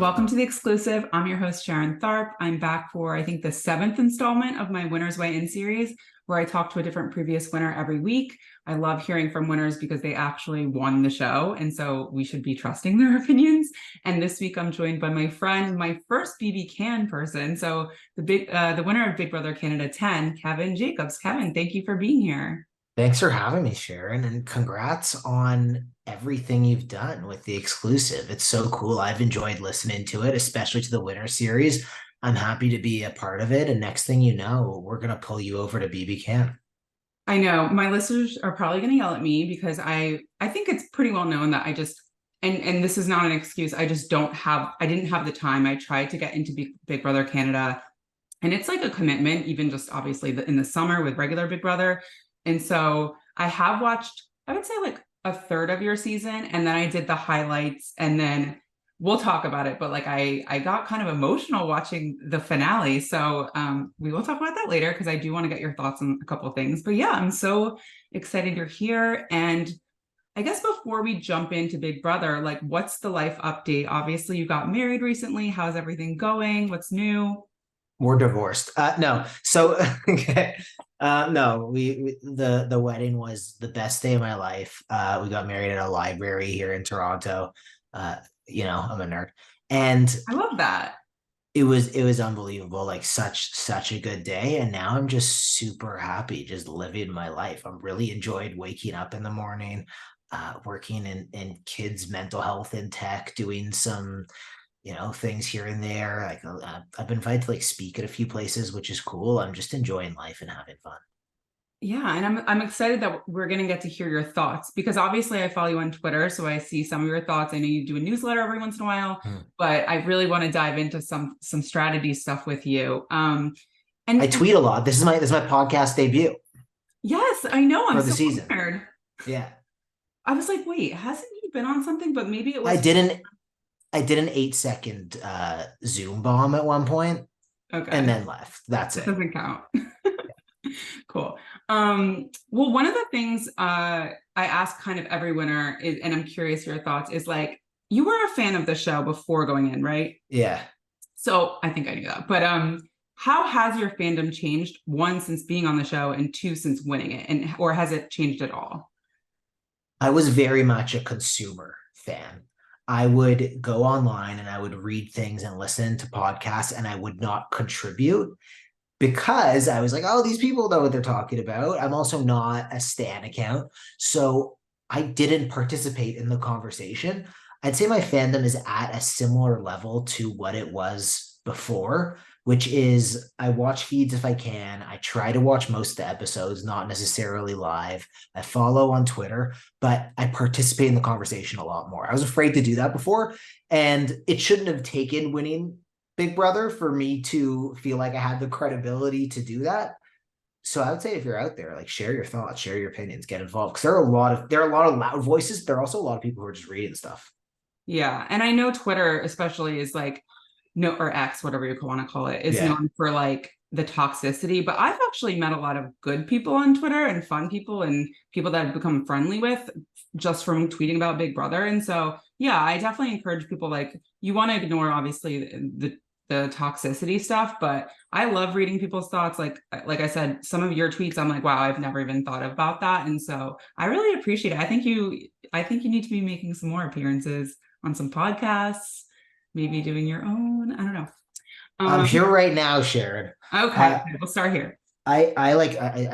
Welcome to the exclusive. I'm your host, Sharon Tharp. I'm back for, I think, the 7th installment of my Winners Way In series, where I talk to a different previous winner every week. I love hearing from winners because they actually won the show, and so we should be trusting their opinions. And this week, I'm joined by my friend, my first BB Can person, so the winner of Big Brother Canada 10, Kevin Jacobs. Kevin, thank you for being here. Thanks for having me, Sharon, and congrats on everything you've done with the exclusive. It's so cool. I've enjoyed listening to it, especially to the winter series. I'm happy to be a part of it. And next thing you know, we're going to pull you over to BB Can. I know my listeners are probably going to yell at me because I think it's pretty well known that I just and this is not an excuse. I didn't have the time. I tried to get into Big Brother Canada, and it's like a commitment, even just obviously in the summer with regular Big Brother. And so I have watched, I would say, like a third of your season, and then I did the highlights, and then we'll talk about it. But like I got kind of emotional watching the finale, so we will talk about that later because I do want to get your thoughts on a couple of things. But yeah, I'm so excited you're here. And I guess before we jump into Big Brother, like, what's the life update? Obviously, you got married recently. How's everything going? What's new? We're divorced. No. So okay. No, the wedding was the best day of my life. We got married at a library here in Toronto. I'm a nerd. And I love that. it was unbelievable, like such a good day. And now I'm just super happy, just living my life. I'm really enjoyed waking up in the morning, working in kids' mental health in tech, doing some things here and there. Like I've been invited to like speak at a few places, which is cool. I'm just enjoying life and having fun. Yeah, and I'm excited that we're going to get to hear your thoughts because obviously I follow you on Twitter, so I see some of your thoughts. I know you do a newsletter every once in a while, but I really want to dive into some strategy stuff with you. I And tweet a lot. This is my podcast debut yes, I know. I'm for the so season. honored. Yeah. I was like, wait, hasn't he been on something? But maybe it I was didn't I did an 8-second Zoom bomb at one point and okay. then left. That's It it. doesn't count. Cool. Well, one of the things I ask kind of every winner is, and I'm curious your thoughts, is like you were a fan of the show before going in, right? Yeah. So I think I knew that. But how has your fandom changed? One, since being on the show, and two, since winning it, and or has it changed at all? I was very much a consumer fan. I would go online and I would read things and listen to podcasts and I would not contribute because I was like, oh, these people know what they're talking about. I'm also not a Stan account. So I didn't participate in the conversation. I'd say my fandom is at a similar level to what it was before, which is I watch feeds if I can. I try to watch most of the episodes, not necessarily live. I follow on Twitter, but I participate in the conversation a lot more. I was afraid to do that before, and it shouldn't have taken winning Big Brother for me to feel like I had the credibility to do that. So I would say if you're out there, like share your thoughts, share your opinions, get involved. Because there are a lot of loud voices. There are also a lot of people who are just reading stuff. Yeah, and I know Twitter especially is like no or X, whatever you want to call it, is Yeah. known for like the toxicity. But I've actually met a lot of good people on Twitter and fun people and people that I've become friendly with just from tweeting about Big Brother. And so yeah, I definitely encourage people like you want to ignore obviously the toxicity stuff, but I love reading people's thoughts. Like I said, some of your tweets, I'm like, wow, I've never even thought about that. And so I really appreciate it. I think you need to be making some more appearances on some podcasts, maybe doing your own. I don't know. I'm here right now, Sharon. Okay, Uh, we'll start here. I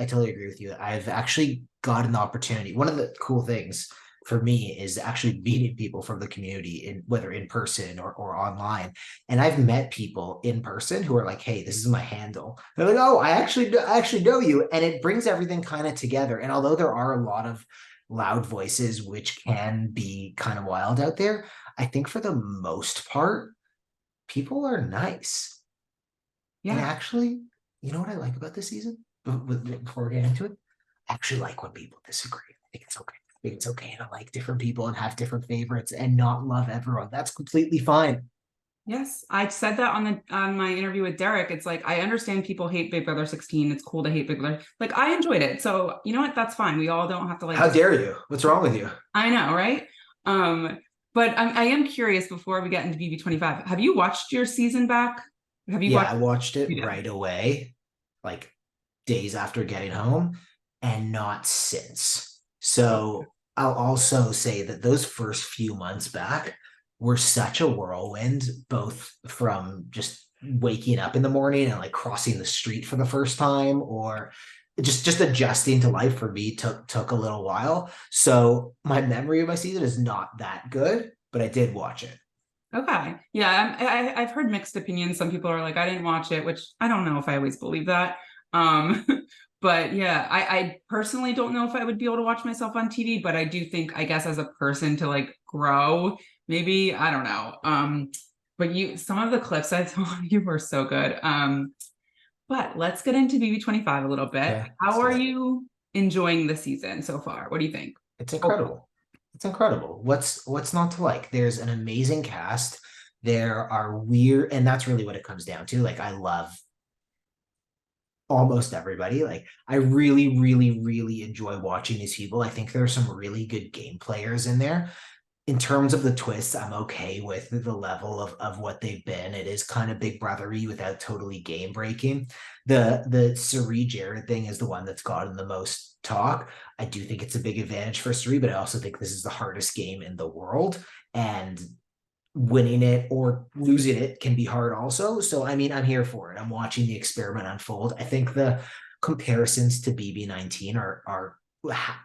totally agree with you. I've actually got an opportunity. One of the cool things for me is actually meeting people from the community in whether in person or online. And I've met people in person who are like, hey, this is my handle. They're like, oh, I actually know you. And it brings everything kind of together. And although there are a lot of loud voices which can be kind of wild out there, I think for the most part, people are nice. And Yeah. actually, you know what I like about this season? Before we get into it, I actually like when people disagree. I think it's okay. I think it's okay to like different people and have different favorites and not love everyone. That's completely fine. Yes, I said that on my interview with Derek. It's like I understand people hate Big Brother 16. It's cool to hate Big Brother. Like I enjoyed it. So, you know what? That's fine. We all don't have to like How just dare you? What's wrong with you? I know, right? Um But I am curious before we get into BB25. Have you watched your season back? Have you Yeah, watched? I watched it Yeah. right away, like days after getting home, and not since. So I'll also say that those first few months back were such a whirlwind, both from just waking up in the morning and like crossing the street for the first time, or just adjusting to life for me took a little while. So my memory of my season is not that good, but I did watch it. Okay. Yeah, I've heard mixed opinions. Some people are like, I didn't watch it, which I don't know if I always believe that. Um, but yeah, I personally don't know if I would be able to watch myself on TV, but I do think, I guess, as a person to like grow, maybe, I don't know. But some of the clips I saw you were so good. But let's get into BB25 a little bit. Okay, let's How do are it. you enjoying the season so far? What do you think? It's Oh, incredible. It's incredible. What's not to like? There's an amazing cast. There are weird, and that's really what it comes down to. Like I love almost everybody. Like I really, really, really enjoy watching these people. I think there are some really good game players in there. In terms of the twists, I'm okay with the level of what they've been. It is kind of big brothery without totally game breaking. The Suri Jared thing is the one that's gotten the most talk. I do think it's a big advantage for Suri, but I also think this is the hardest game in the world. And winning it or losing it can be hard also. So I mean, I'm here for it. I'm watching the experiment unfold. I think the comparisons to BB19 are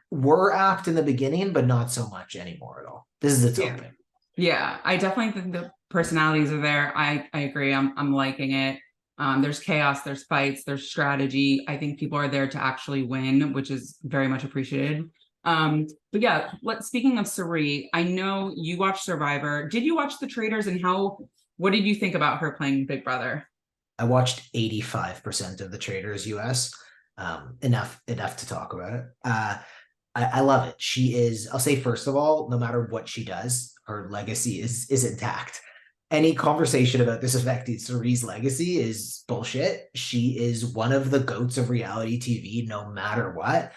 were apt in the beginning, but not so much anymore at all. This is its own yeah. thing. Yeah, I definitely think the personalities are there. I agree. I'm liking it. There's chaos, there's fights, there's strategy. I think people are there to actually win, which is very much appreciated. But yeah, speaking of Sari, I know you watched Survivor. Did you watch The Traitors, and what did you think about her playing Big Brother? I watched 85% of the Traders US. Enough to talk about it. I love it. She is, I'll say first of all, no matter what she does, her legacy is intact. Any conversation about this affecting Cerie's legacy is bullshit. She is one of the goats of reality TV, no matter what.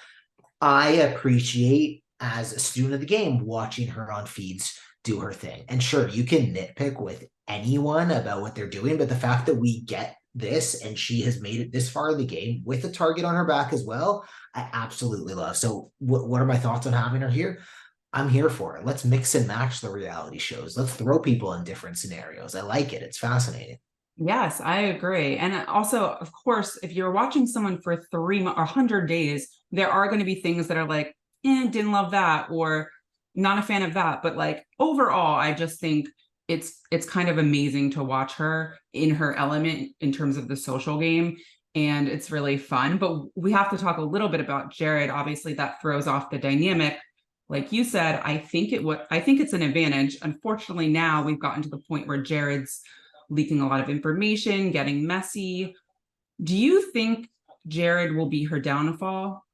I appreciate, as a student of the game, watching her on feeds do her thing. And sure, you can nitpick with anyone about what they're doing, but the fact that we get this and she has made it this far in the game with a target on her back as well, I absolutely love. So, what are my thoughts on having her here? I'm here for it. Let's mix and match the reality shows. Let's throw people in different scenarios. I like it. It's fascinating. Yes, I agree. And also, of course, if you're watching someone for 100 days, there are going to be things that are like, didn't love that, or not a fan of that. But like overall, I just think it's kind of amazing to watch her in her element in terms of the social game. And it's really fun. But we have to talk a little bit about Jared. Obviously, that throws off the dynamic. Like you said, I think it's an advantage. Unfortunately, now we've gotten to the point where Jared's leaking a lot of information, getting messy. Do you think Jared will be her downfall?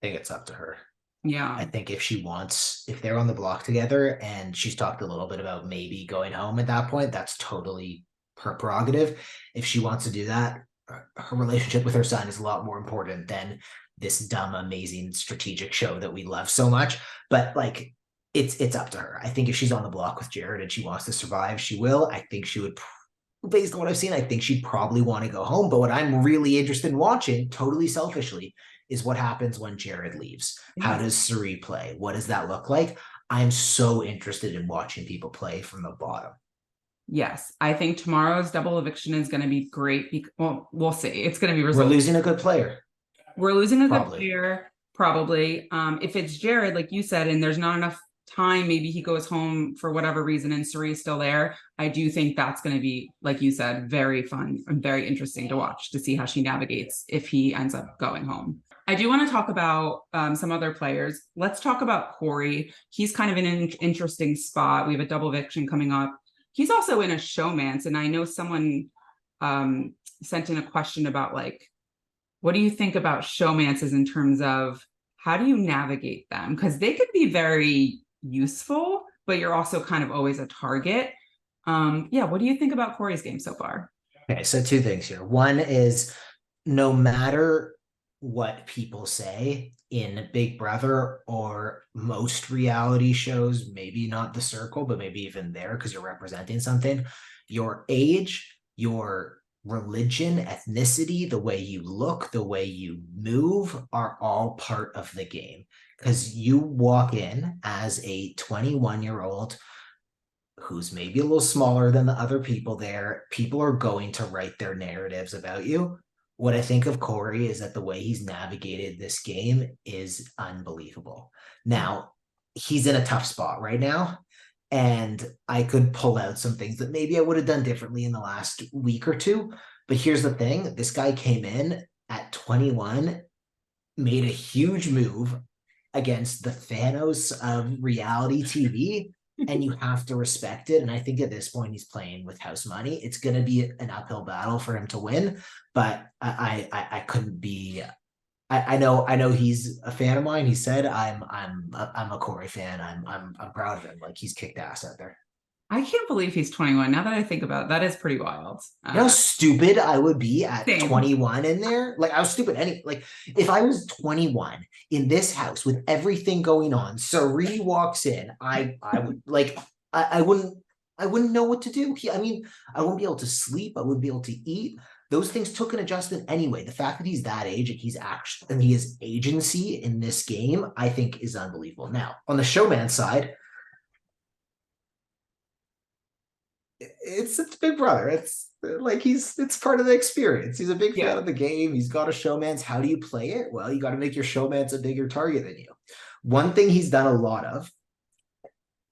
I think it's up to her. I Yeah. think if they're on the block together and she's talked a little bit about maybe going home at that point, that's totally her prerogative. If she wants to do that, her relationship with her son is a lot more important than this dumb, amazing strategic show that we love so much. But like, it's up to her. I think if she's on the block with Jared and she wants to survive, she will. I think she would, based on what I've seen, I think she'd probably want to go home. But what I'm really interested in watching, totally selfishly, is what happens when Jared leaves. How Yes. does Suri play? What does that look like? I'm so interested in watching people play from the bottom. Yes. I think tomorrow's double eviction is going to be great. Well, we'll see. It's going to be We're results. losing a good player, We're losing a good probably. player, probably. If it's Jared, like you said, and there's not enough time, maybe he goes home for whatever reason and Suri's still there. I do think that's going to be, like you said, very fun and very interesting to watch to see how she navigates if he ends up going home. I do want to talk about some other players. Let's talk about Cory. He's kind of in an interesting spot. We have a double eviction coming up. He's also in a showmance, and I know someone sent in a question about like, what do you think about showmances in terms of how do you navigate them? Because they could be very useful, but you're also kind of always a target. Yeah, what do you think about Cory's game so far? Okay, so two things here. One is no matter what people say, in Big Brother or most reality shows, maybe not The Circle, but maybe even there because you're representing something, your age, your religion, ethnicity, the way you look, the way you move are all part of the game. Because you walk in as a 21-year-old who's maybe a little smaller than the other people there, people are going to write their narratives about you. What I think of Cory is that the way he's navigated this game is unbelievable. Now, he's in a tough spot right now, and I could pull out some things that maybe I would have done differently in the last week or two. But here's the thing, this guy came in at 21, made a huge move against the Thanos of reality TV, and you have to respect it. And I think at this point he's playing with house money. It's going to be an uphill battle for him to win, but I couldn't be. I know he's a fan of mine. He said I'm a Cory fan. I'm proud of him. Like he's kicked ass out there. I can't believe he's 21. Now that I think about it, that is pretty wild. You know how stupid I would be at Same. 21 in there? Like I was stupid. Like if I was 21 in this house with everything going on, Sari walks in, I would like I wouldn't know what to do. I mean, I wouldn't be able to sleep, I wouldn't be able to eat. Those things took an adjustment anyway. The fact that he's that age and he's actually and he has agency in this game, I think is unbelievable. Now, on the showman side, it's Big Brother. It's like it's part of the experience. He's a big fan of the game. He's got a showman's. How do you play it? Well, you got to make your showman's a bigger target than you. One thing he's done a lot of,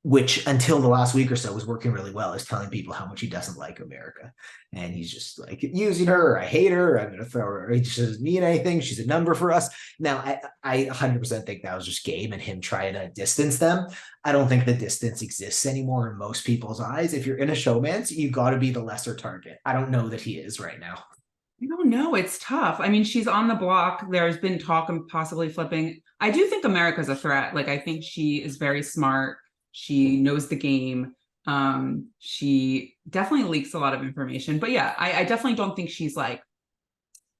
which until the last week or so was working really well, is telling people how much he doesn't like America. And he's just like using her. I hate her. I'm going to throw her. She doesn't mean anything. She's a number for us. Now, I 100% think that was just game and him trying to distance them. I don't think the distance exists anymore in most people's eyes. If you're in a showman's, you've got to be the lesser target. I don't know that he is right now. I don't know. It's tough. I mean, she's on the block. There's been talk of possibly flipping. I do think America's a threat. Like, I think she is very smart. She knows the game. She definitely leaks a lot of information. But yeah, I definitely don't think she's like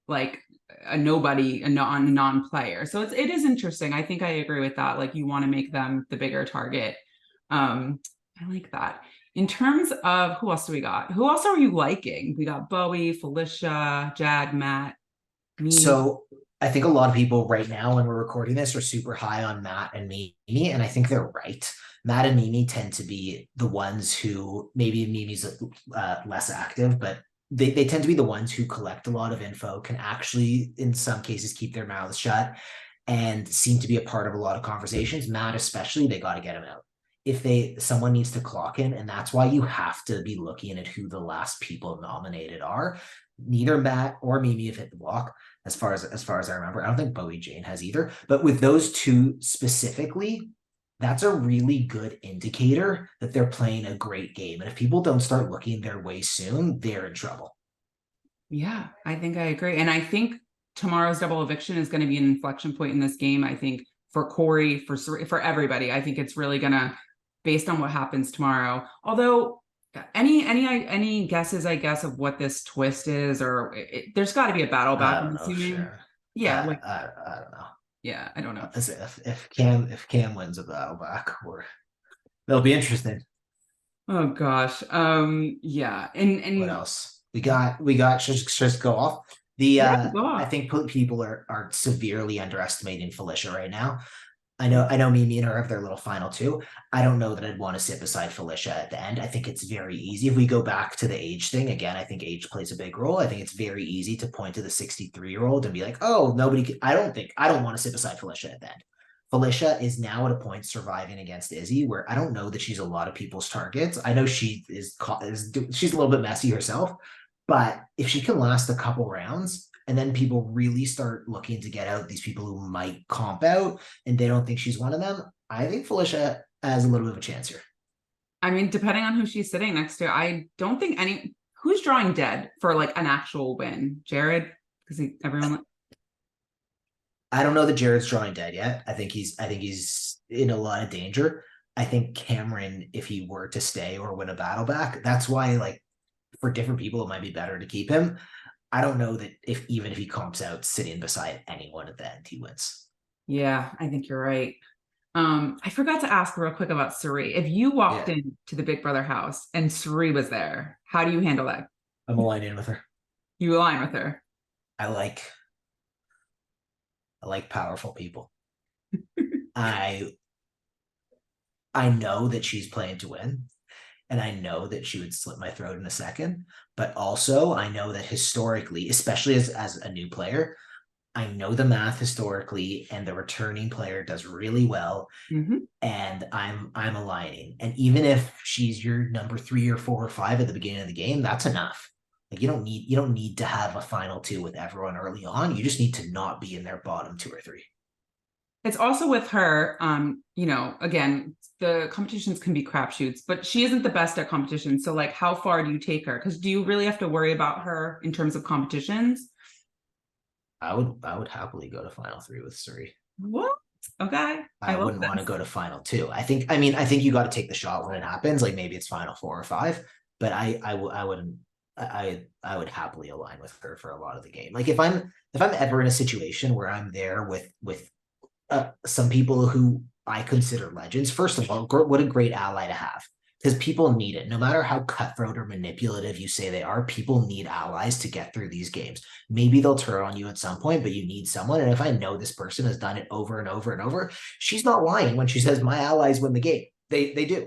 a nobody, a non-player. So it is interesting. I think I agree with that. Like you want to make them the bigger target. I like that. In terms of who else do we got? Who else are you liking? We got Bowie, Felicia, Jag, Matt, me. So I think a lot of people right now, when we're recording this, are super high on Matt and Mimi, and I think they're right. Matt and Mimi tend to be the ones who maybe Mimi's less active, but they tend to be the ones who collect a lot of info, can actually, in some cases, keep their mouths shut and seem to be a part of a lot of conversations. Matt, especially, they got to get him out. If someone needs to clock in, and that's why you have to be looking at who the last people nominated are. Neither Matt or Mimi have hit the block, as far as I remember. I don't think Bowie Jane has either. But with those two specifically, that's a really good indicator that they're playing a great game. And if people don't start looking their way soon, they're in trouble. Yeah, I think I agree. And I think tomorrow's double eviction is going to be an inflection point in this game. I think for Cory, for everybody, I think it's really going to, based on what happens tomorrow. Although any guesses, I guess, of what this twist is, or there's got to be a battle back. I don't know, sure. Yeah, I don't know. Yeah, I don't know. If Cam wins a battle back, that'll be interesting. Oh gosh. Yeah. And what else? We got just go off. I think people are severely underestimating Felicia right now. I know Mimi and her have their little final two. I don't know that I'd want to sit beside Felicia at the end. I think it's very easy. If we go back to the age thing, again, I think age plays a big role. I think it's very easy to point to the 63-year-old and be like, oh, I don't want to sit beside Felicia at the end. Felicia is now at a point surviving against Izzy where I don't know that she's a lot of people's targets. I know she's a little bit messy herself, but if she can last a couple rounds, and then people really start looking to get out these people who might comp out and they don't think she's one of them, I think Felicia has a little bit of a chance here. I mean, depending on who she's sitting next to, I don't think who's drawing dead for like an actual win. Jared? Because everyone. I don't know that Jared's drawing dead yet. I think he's in a lot of danger. I think Cameron, if he were to stay or win a battle back, that's why, like, for different people, it might be better to keep him. I don't know that even if he comps out sitting beside anyone at the end, he wins. Yeah, I think you're right. I forgot to ask real quick about Suri. If you walked Yeah, into the Big Brother house and Suri was there, how do you handle that? I'm aligned in with her. You align with her. I like I like powerful people. I I know that she's playing to win, and I know that she would slit my throat in a second. But also, I know that historically, especially as a new player, I know the math historically, and the returning player does really well. Hmm. And I'm aligning. And even if she's your number 3 or 4 or 5 at the beginning of the game, that's enough. Like you don't need to have a final two with everyone early on. You just need to not be in their bottom 2 or 3. It's also with her, again, the competitions can be crapshoots, but she isn't the best at competition. So, like, how far do you take her? Because do you really have to worry about her in terms of competitions? I would happily go to final three with Suri. What? Okay. I I love wouldn't want to this. go to final two. I think you got to take the shot when it happens. Like maybe it's final 4 or 5, but I wouldn't. I would happily align with her for a lot of the game. Like if I'm ever in a situation where I'm there with some people who I consider legends. First of all, what a great ally to have, because people need it. No matter how cutthroat or manipulative you say they are, people need allies to get through these games. Maybe they'll turn on you at some point, but you need someone. And if I know this person has done it over and over and over, she's not lying when she says my allies win the game. They do.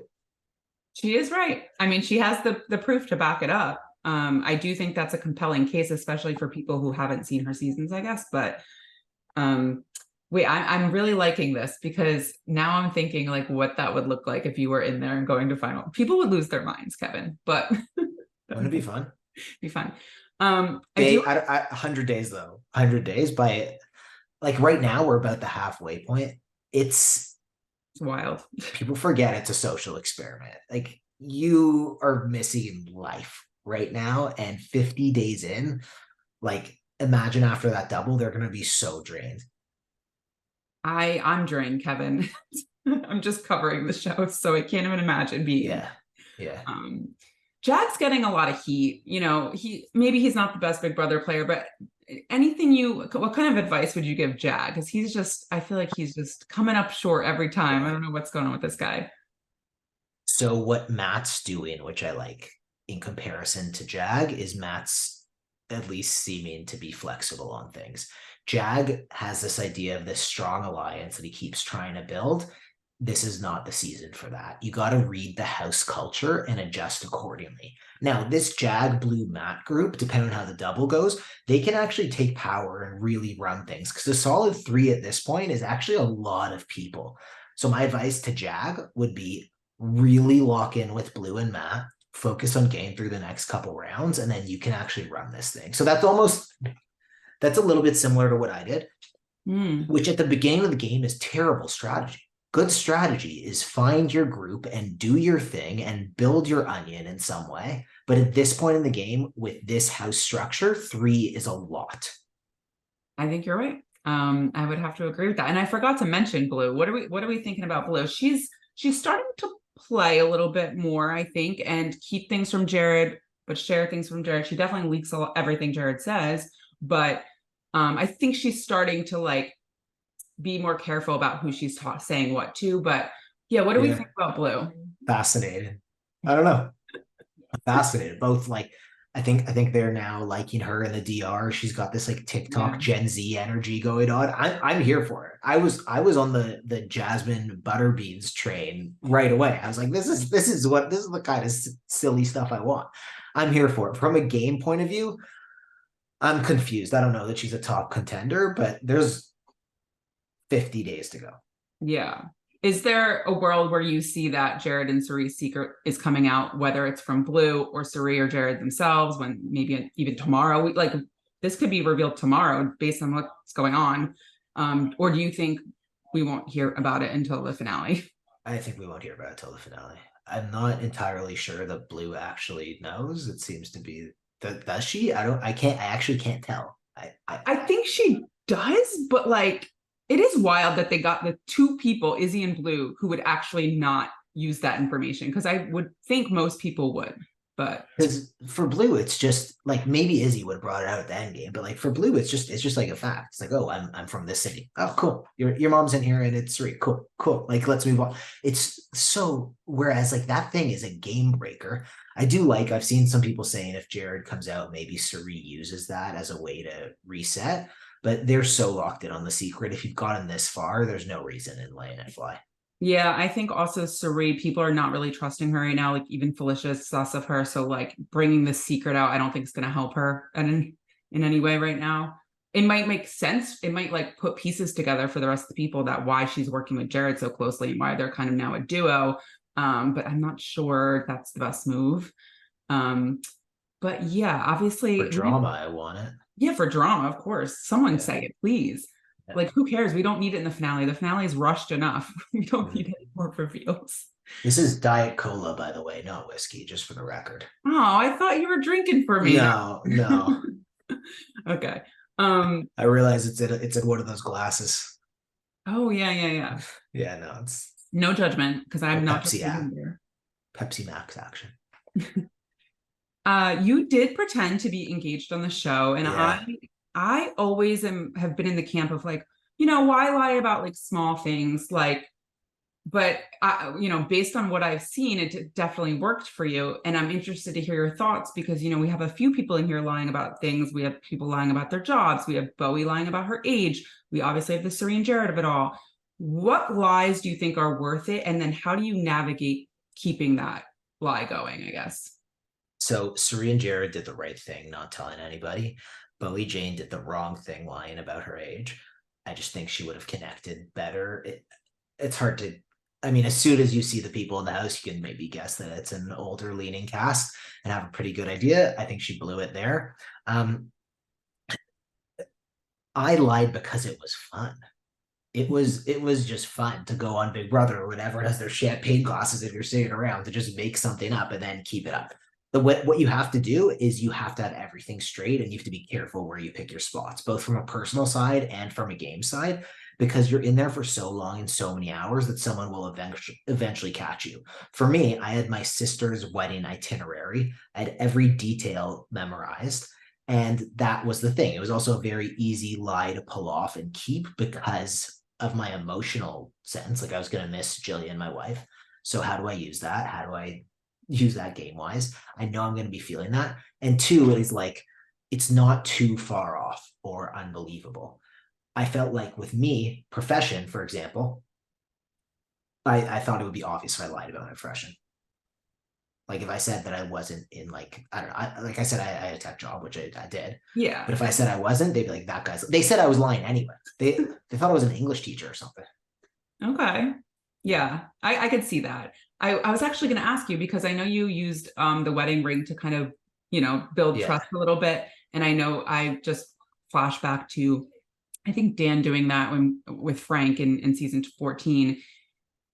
She is right. I mean, she has the proof to back it up. I do think that's a compelling case, especially for people who haven't seen her seasons, I guess. But um, wait, I'm really liking this because now I'm thinking like what that would look like if you were in there and going to final. People would lose their minds, Kevin, but that Wouldn't would it be fun? be fun. I do. They 100 days though. 100 days by like right now we're about the halfway point. It's It's wild. people forget it's a social experiment. Like you are missing life right now, and 50 days in, like imagine after that double, they're gonna be so drained. I'm drained, Kevin. I'm just covering the show, so I can't even imagine being. Yeah, yeah. Um, Jack's getting a lot of heat. He's not the best Big Brother player, but what kind of advice would you give Jag? Because I feel like he's just coming up short every time. I Yeah. don't know what's going on with this guy. So what Matt's doing, which I like in comparison to Jag, is Matt's at least seeming to be flexible on things. Jag has this idea of this strong alliance that he keeps trying to build. This is not the season for that. You got to read the house culture and adjust accordingly. Now, this Jag Blue Matt group, depending on how the double goes, they can actually take power and really run things, because a solid 3 at this point is actually a lot of people. So my advice to Jag would be really lock in with Blue and Matt, focus on getting through the next couple rounds, and then you can actually run this thing. So that's a little bit similar to what I did, Hmm. which at the beginning of the game is terrible strategy. Good strategy is find your group and do your thing and build your onion in some way. But at this point in the game, with this house structure, 3 is a lot. I think you're right. I would have to agree with that. And I forgot to mention Blue. What are we thinking about Blue? She's starting to play a little bit more, I think, and keep things from Jared, but share things from Jared. She definitely leaks everything Jared says, but I think she's starting to like be more careful about who she's saying what to. But yeah, what do we Yeah. think about Blue? Fascinated. I don't know. Fascinated. Both like I think they're now liking her in the DR. She's got this like Yeah. TikTok Gen Z energy going on. I'm here for it. I was on the Jasmine Butterbeans train right away. I was like, this is the kind of silly stuff I want. I'm here for it. From a game point of view, I'm confused. I don't know that she's a top contender, but there's 50 days to go. Yeah. Is there a world where you see that Jared and Cerie's secret is coming out, whether it's from Blue or Cerie or Jared themselves, when maybe even tomorrow, like this could be revealed tomorrow based on what's going on? Or do you think we won't hear about it until the finale? I think we won't hear about it till the finale. I'm not entirely sure that Blue actually knows. It seems to be that does she? I actually can't tell. I think she does, but like it is wild that they got the two people, Izzy and Blue, who would actually not use that information because I would think most people would. But Because for Blue, it's just like maybe Izzy would have brought it out at the end game, but like for Blue, it's just like a fact. It's like, oh, I'm from this city. Oh, cool. Your mom's in here and it's Suri. Cool, cool. Like let's move on. It's so whereas like that thing is a game breaker. I've seen some people saying if Jared comes out, maybe Suri uses that as a way to reset, but they're so locked in on the secret. If you've gotten this far, there's no reason in letting it fly. yeah, I think also Sari, people are not really trusting her right now. Like even Felicia's sus of her. So like bringing the secret out, I don't think it's going to help her in any way right now. It might make sense. It might like put pieces together for the rest of the people that why she's working with Jared so closely and why they're kind of now a duo. But I'm not sure that's the best move. Um, but yeah, For obviously, drama, I want it. yeah, for drama, of course. Someone Yeah. say it, please. Yeah. Like, who cares? We don't need it in the finale. The finale is rushed enough. We don't Mhm. need any more reveals. This is Diet Cola, by the way, not whiskey, just for the record. Oh, I thought you were drinking for me. No, no. Okay. I realize it's in one of those glasses. Oh yeah, yeah, yeah. Yeah, no, it's No judgment, because a I'm not Pepsi judging app, either. Pepsi Max action. You did pretend to be engaged on the show, and I Yeah. I always have been in the camp of like, why lie about like small things like but based on what I've seen, it definitely worked for you. And I'm interested to hear your thoughts because, we have a few people in here lying about things. We have people lying about their jobs. We have Bowie lying about her age. We obviously have the Serene Jared of it all. What lies do you think are worth it? And then how do you navigate keeping that lie going, I guess? So Suri and Jared did the right thing, not telling anybody. Bowie Jane did the wrong thing, lying about her age. I just think she would have connected better. It's hard to. I mean, as soon as you see the people in the house, you can maybe guess that it's an older leaning cast and have a pretty good idea. I think she blew it there. I lied because it was fun. It was just fun to go on Big Brother or whatever as their champagne glasses if you're sitting around to just make something up and then keep it up. What you have to do is you have to have everything straight and you have to be careful where you pick your spots, both from a personal side and from a game side, because you're in there for so long and so many hours that someone will eventually catch you. For me, I had my sister's wedding itinerary. I had every detail memorized. And that was the thing. It was also a very easy lie to pull off and keep because of my emotional sense. Like I was going to miss Jillian, my wife. So how do I use that? How do I use that game wise? I know I'm going to be feeling that. And two, it is like, it's not too far off or unbelievable. I felt like with me, profession, for example, I thought it would be obvious if I lied about my profession. Like if I said that I wasn't in like, I don't know, like I said, I had a tech job, which I did. Yeah. But if I said I wasn't, they'd be like, that guy's, they said I was lying anyway. They thought I was an English teacher or something. Okay. Yeah. Yeah, I could see that. I was actually going to ask you because I know you used the wedding ring to kind of, build Yeah. trust a little bit. And I know I just flash back to, I think Dan doing that with Frank in season 14.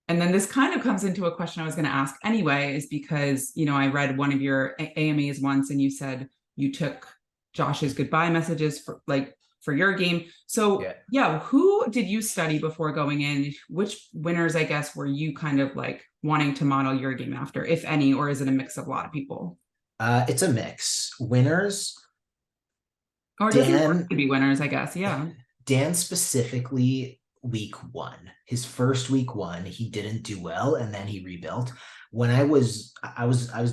And then this kind of comes into a question I was going to ask anyway, is because, I read one of your AMAs once and you said you took Josh's goodbye messages for your game. So yeah, who did you study before going in? Which winners, I guess, were you kind of like wanting to model your game after, if any, or is it a mix of a lot of people? It's a mix. Winners, Or it doesn't have Dan, to be winners, I guess. Yeah. Dan specifically week one. His first week one, he didn't do well and then he rebuilt. When I was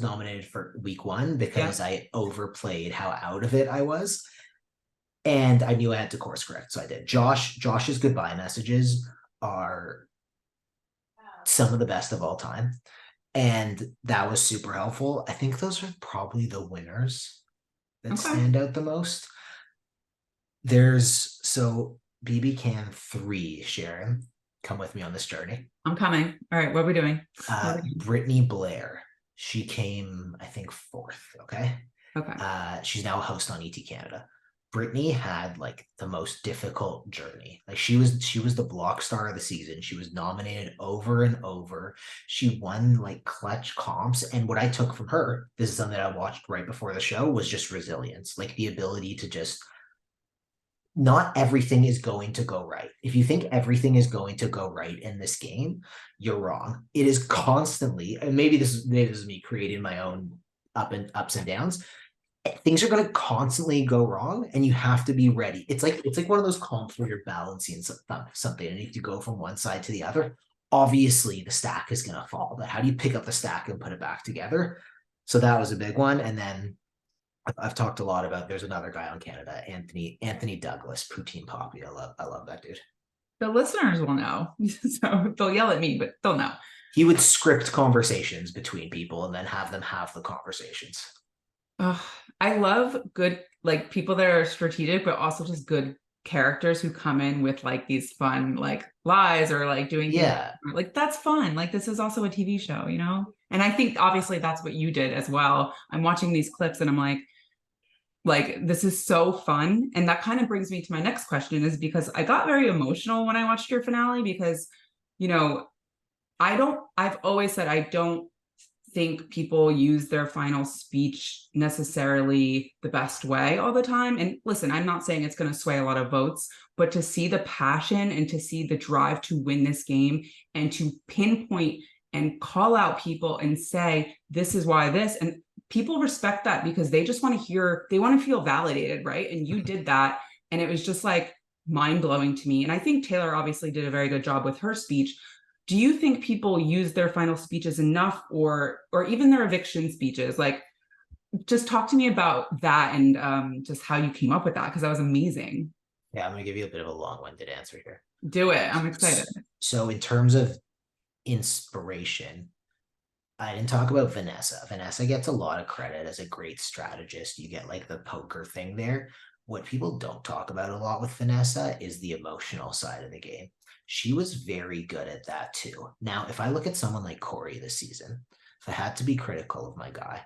nominated for week one because Yeah. I overplayed how out of it I was. And I knew I had to course correct, so I did. Josh's goodbye messages are some of the best of all time, and that was super helpful. I think those are probably the winners that Okay. stand out the most. There's so BB Can 3, Sharon, come with me on this journey. I'm coming. All right. What are we doing? Brittany Blair, she came, I think, fourth. Okay. Okay. She's now a host on ET Canada. Brittany had like the most difficult journey. Like she was the block star of the season. She was nominated over and over. She won like clutch comps. And what I took from her, this is something that I watched right before the show, was just resilience, like the ability to just not everything is going to go right. If you think everything is going to go right in this game, you're wrong. It is constantly, and maybe this is me creating my own ups and downs. Things are going to constantly go wrong, and you have to be ready. It's like one of those comps where you're balancing something, and if you go from one side to the other, obviously the stack is going to fall. But how do you pick up the stack and put it back together? So that was a big one. And then I've talked a lot about. There's another guy on Canada, Anthony Douglas, Poutine Poppy. I love that dude. The listeners will know. So they'll yell at me, but they'll know. He would script conversations between people and then have them have the conversations. I love good, like people that are strategic, but also just good characters who come in with like these fun like lies or like doing Yeah. like that's fun. Like this is also a TV show, you know? And I think obviously that's what you did as well. I'm watching these clips and I'm like this is so fun. And that kind of brings me to my next question, is because I got very emotional when I watched your finale because, you know, I've always said I don't think people use their final speech necessarily the best way all the time. And listen, I'm not saying it's going to sway a lot of votes, but to see the passion and to see the drive to win this game and to pinpoint and call out people and say, this is why this, and people respect that because they just want to hear, they want to feel validated, right? And you did that. And it was just like mind blowing to me. And I think Taylor obviously did a very good job with her speech. Do you think people use their final speeches enough, or even their eviction speeches? Like, just talk to me about that and just how you came up with that, because that was amazing. Yeah, I'm gonna give you a bit of a long-winded answer here. Do it. I'm excited. So in terms of inspiration, I didn't talk about Vanessa. Vanessa gets a lot of credit as a great strategist. You get like the poker thing there. What people don't talk about a lot with Vanessa is the emotional side of the game. She was very good at that too. Now, if I look at someone like Cory this season, if I had to be critical of my guy,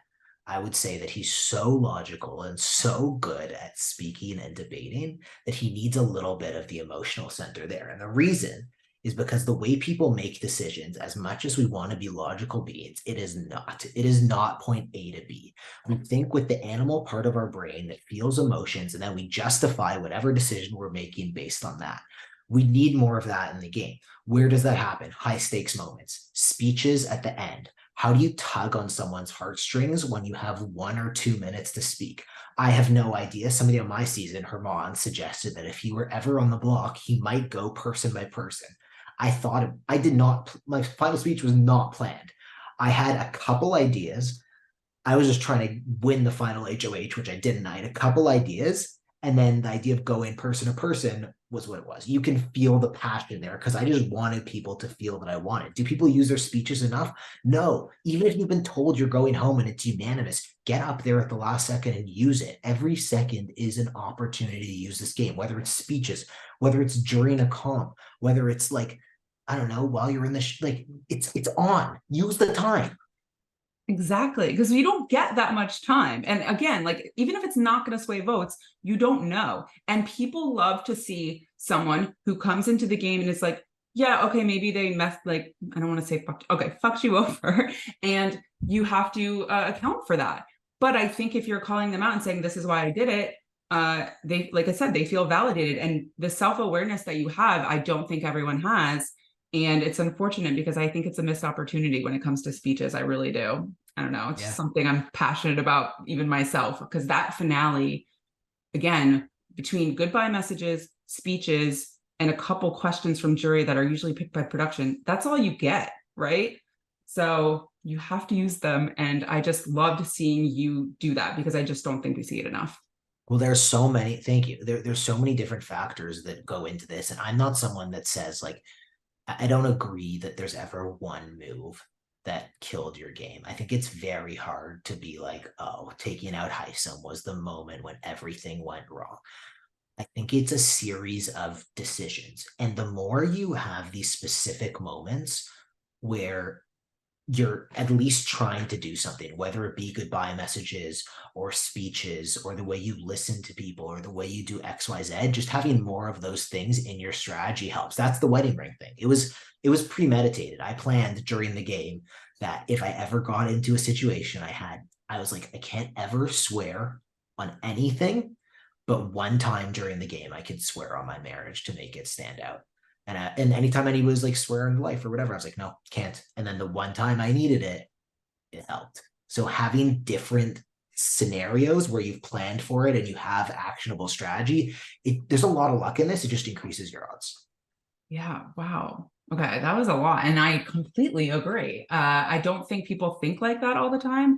I would say that he's so logical and so good at speaking and debating that he needs a little bit of the emotional center there. And the reason is because the way people make decisions, as much as we want to be logical beings, it is not. It is not point A to B. We think with the animal part of our brain that feels emotions, and then we justify whatever decision we're making based on that. We need more of that in the game. Where does that happen? High stakes moments, speeches at the end. How do you tug on someone's heartstrings when you have 1 or 2 minutes to speak? I have no idea. Somebody on my season, Herman, suggested that if he were ever on the block, he might go person by person. I did not, my final speech was not planned. I had a couple ideas. I was just trying to win the final HOH, which I didn't. I had a couple ideas. And then the idea of going person to person was what it was. You can feel the passion there because I just wanted people to feel that I wanted. Do people use their speeches enough? No. Even if you've been told you're going home and it's unanimous, get up there at the last second and use it. Every second is an opportunity to use this game, whether it's speeches, whether it's during a comp, whether it's like, I don't know, while you're in the, like, it's on. Use the time. Exactly, because you don't get that much time. And again, like even if it's not going to sway votes, you don't know. And people love to see someone who comes into the game and is like, yeah, okay, maybe they messed, like, I don't want to say fucked you over. And you have to account for that. But I think if you're calling them out and saying, this is why I did it, they, like I said, they feel validated. And the self-awareness that you have, I don't think everyone has. And it's unfortunate because I think it's a missed opportunity when it comes to speeches. I really do. I don't know. It's just something I'm passionate about, even myself, because that finale, again, between goodbye messages, speeches, and a couple questions from jury that are usually picked by production, that's all you get, right? So you have to use them. And I just loved seeing you do that because I just don't think we see it enough. Well, there's so many, thank you. There's so many different factors that go into this. And I'm not someone that says like, I don't agree that there's ever one move that killed your game. I think it's very hard to be like, oh, taking out Heisem was the moment when everything went wrong. I think it's a series of decisions. And the more you have these specific moments where you're at least trying to do something, whether it be goodbye messages or speeches or the way you listen to people or the way you do XYZ, just having more of those things in your strategy helps. That's the wedding ring thing. It was premeditated. I planned during the game that if I ever got into a situation I was like, I can't ever swear on anything, but one time during the game, I could swear on my marriage to make it stand out. And anytime any was like swearing life or whatever, I was like, no, can't. And then the one time I needed it, it helped. So having different scenarios where you've planned for it and you have actionable strategy, there's a lot of luck in this. It just increases your odds. Yeah. Wow. Okay. That was a lot. And I completely agree. I don't think people think like that all the time.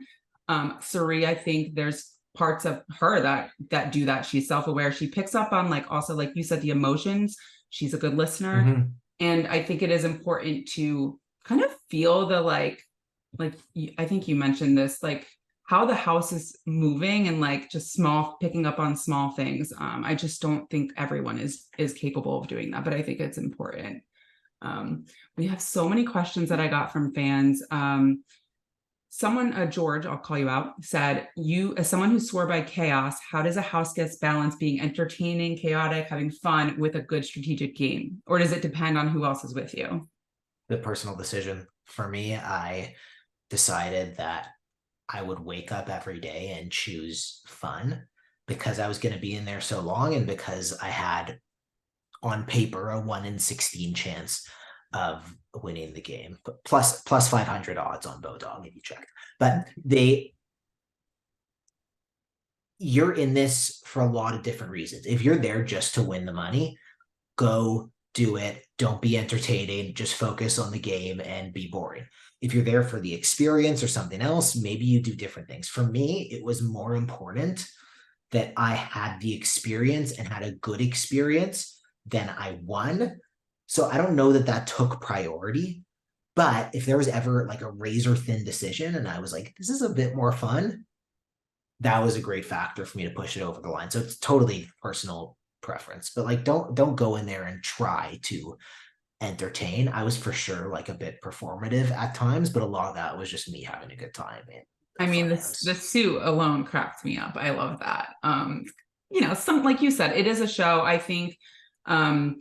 Suri, I think there's parts of her that do that. She's self-aware. She picks up on like also, like you said, the emotions. She's a good listener. Mm-hmm. And I think it is important to kind of feel the like I think you mentioned this, like how the house is moving and like just small picking up on small things. I just don't think everyone is capable of doing that, but I think it's important. um, we have so many questions that I got from fans. Someone, George, I'll call you out, said, you, as someone who swore by chaos, how does a house get balance being entertaining, chaotic, having fun with a good strategic game? Or does it depend on who else is with you? The personal decision for me, I decided that I would wake up every day and choose fun because I was going to be in there so long and because I had on paper a 1 in 16 chance of winning the game, plus 500 odds on Bodog if you check. But you're in this for a lot of different reasons. If you're there just to win the money, go do it. Don't be entertaining. Just focus on the game and be boring. If you're there for the experience or something else, maybe you do different things. For me, it was more important that I had the experience and had a good experience than I won. So I don't know that that took priority. But if there was ever like a razor thin decision and I was like, this is a bit more fun, that was a great factor for me to push it over the line. So it's totally personal preference. But like don't go in there and try to entertain. I was for sure like a bit performative at times, but a lot of that was just me having a good time and I a mean, fun this the house. suit alone cracks me up. I love that. Some like you said, it is a show. I think um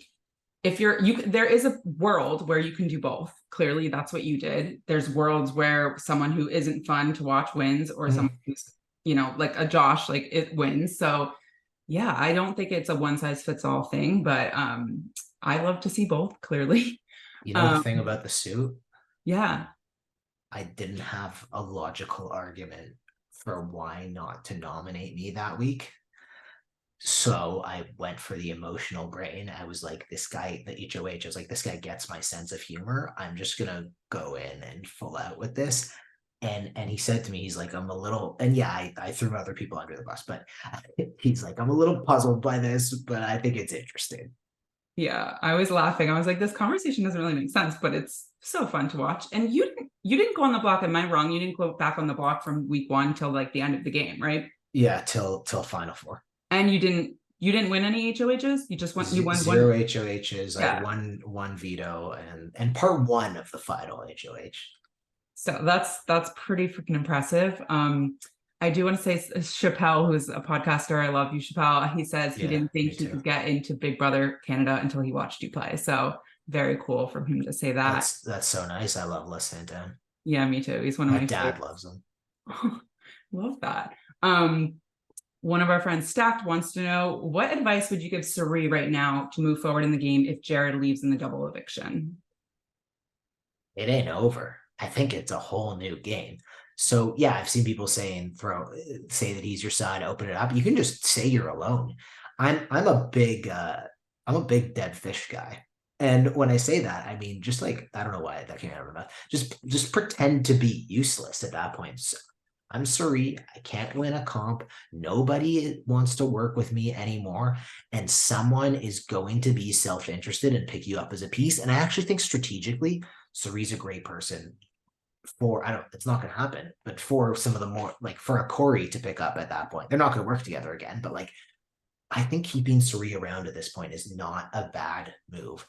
if there is a world where you can do both. Clearly that's what you did. There's worlds where someone who isn't fun to watch wins, or someone Mhm. who's, like a Josh, like it wins. So yeah, I don't think it's a one size fits all thing, but I love to see both, clearly. You know the um thing about the suit? yeah. I didn't have a logical argument for why not to nominate me that week. So I went for the emotional brain. I was like, this guy, the HOH, I was like, this guy gets my sense of humor. I'm just gonna go in and full out with this. And he said to me, he's like, I'm a little, and yeah, I threw other people under the bus, but he's like, I'm a little puzzled by this, but I think it's interesting. Yeah, I was laughing. I was like, this conversation doesn't really make sense, but it's so fun to watch. And you didn't go on the block, am I wrong? You didn't go back on the block from week one till like the end of the game, right? Yeah, till Final Four. And you didn't win any HOHs? You won one. Zero HOHs. I had Yeah. one veto and part one of the final HOH. So that's pretty freaking impressive. I do want to say Chappelle, who's a podcaster, I love you, Chappelle. He says he Yeah, didn't think me he too. could get into Big Brother Canada until he watched you play. So very cool from him to say that. That's so nice. I love listening to him. Yeah, me too. He's one of My my dad favorites. loves him. Love that. One of our friends, Stacked, wants to know what advice would you give Suri right now to move forward in the game if Jared leaves in the double eviction? It ain't over. I think it's a whole new game. So yeah, I've seen people say that he's your son, open it up. You can just say you're alone. I'm a big dead fish guy. And when I say that, I mean just like I don't know why that came out of my mouth. Just pretend to be useless at that point. So I'm sorry, I can't win a comp. Nobody wants to work with me anymore. And someone is going to be self-interested and pick you up as a piece. And I actually think strategically, Sari's a great person for I don't it's not gonna happen, but for some of the more like for a Cory to pick up at that point. They're not gonna work together again, but like I think keeping Suri around at this point is not a bad move.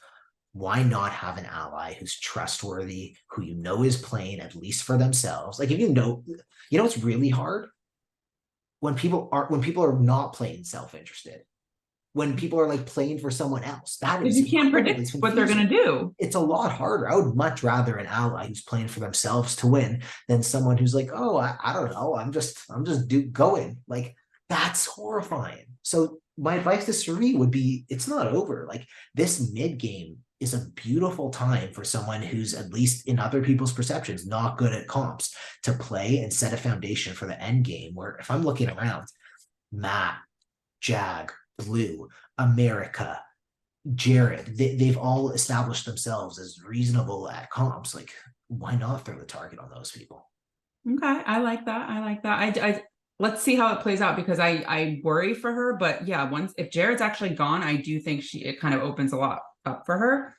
Why not have an ally who's trustworthy, who you know is playing at least for themselves? Like if it's really hard when people are not playing self-interested, when people are like playing for someone else. That Because is you can't incredibly predict what they're confusing. going to do. It's a lot harder. I would much rather an ally who's playing for themselves to win than someone who's like, oh, I don't know, I'm just going. Like that's horrifying. So my advice to Suri would be, it's not over. Like this mid game is a beautiful time for someone who's, at least in other people's perceptions, not good at comps, to play and set a foundation for the end game. Where if I'm looking around, Matt, Jag, Blue, America, Jared, they've all established themselves as reasonable at comps. Like, why not throw the target on those people? Okay, I like that. I like that. I let's see how it plays out, because I worry for her, but yeah, once if Jared's actually gone, I do think it kind of opens a lot up for her.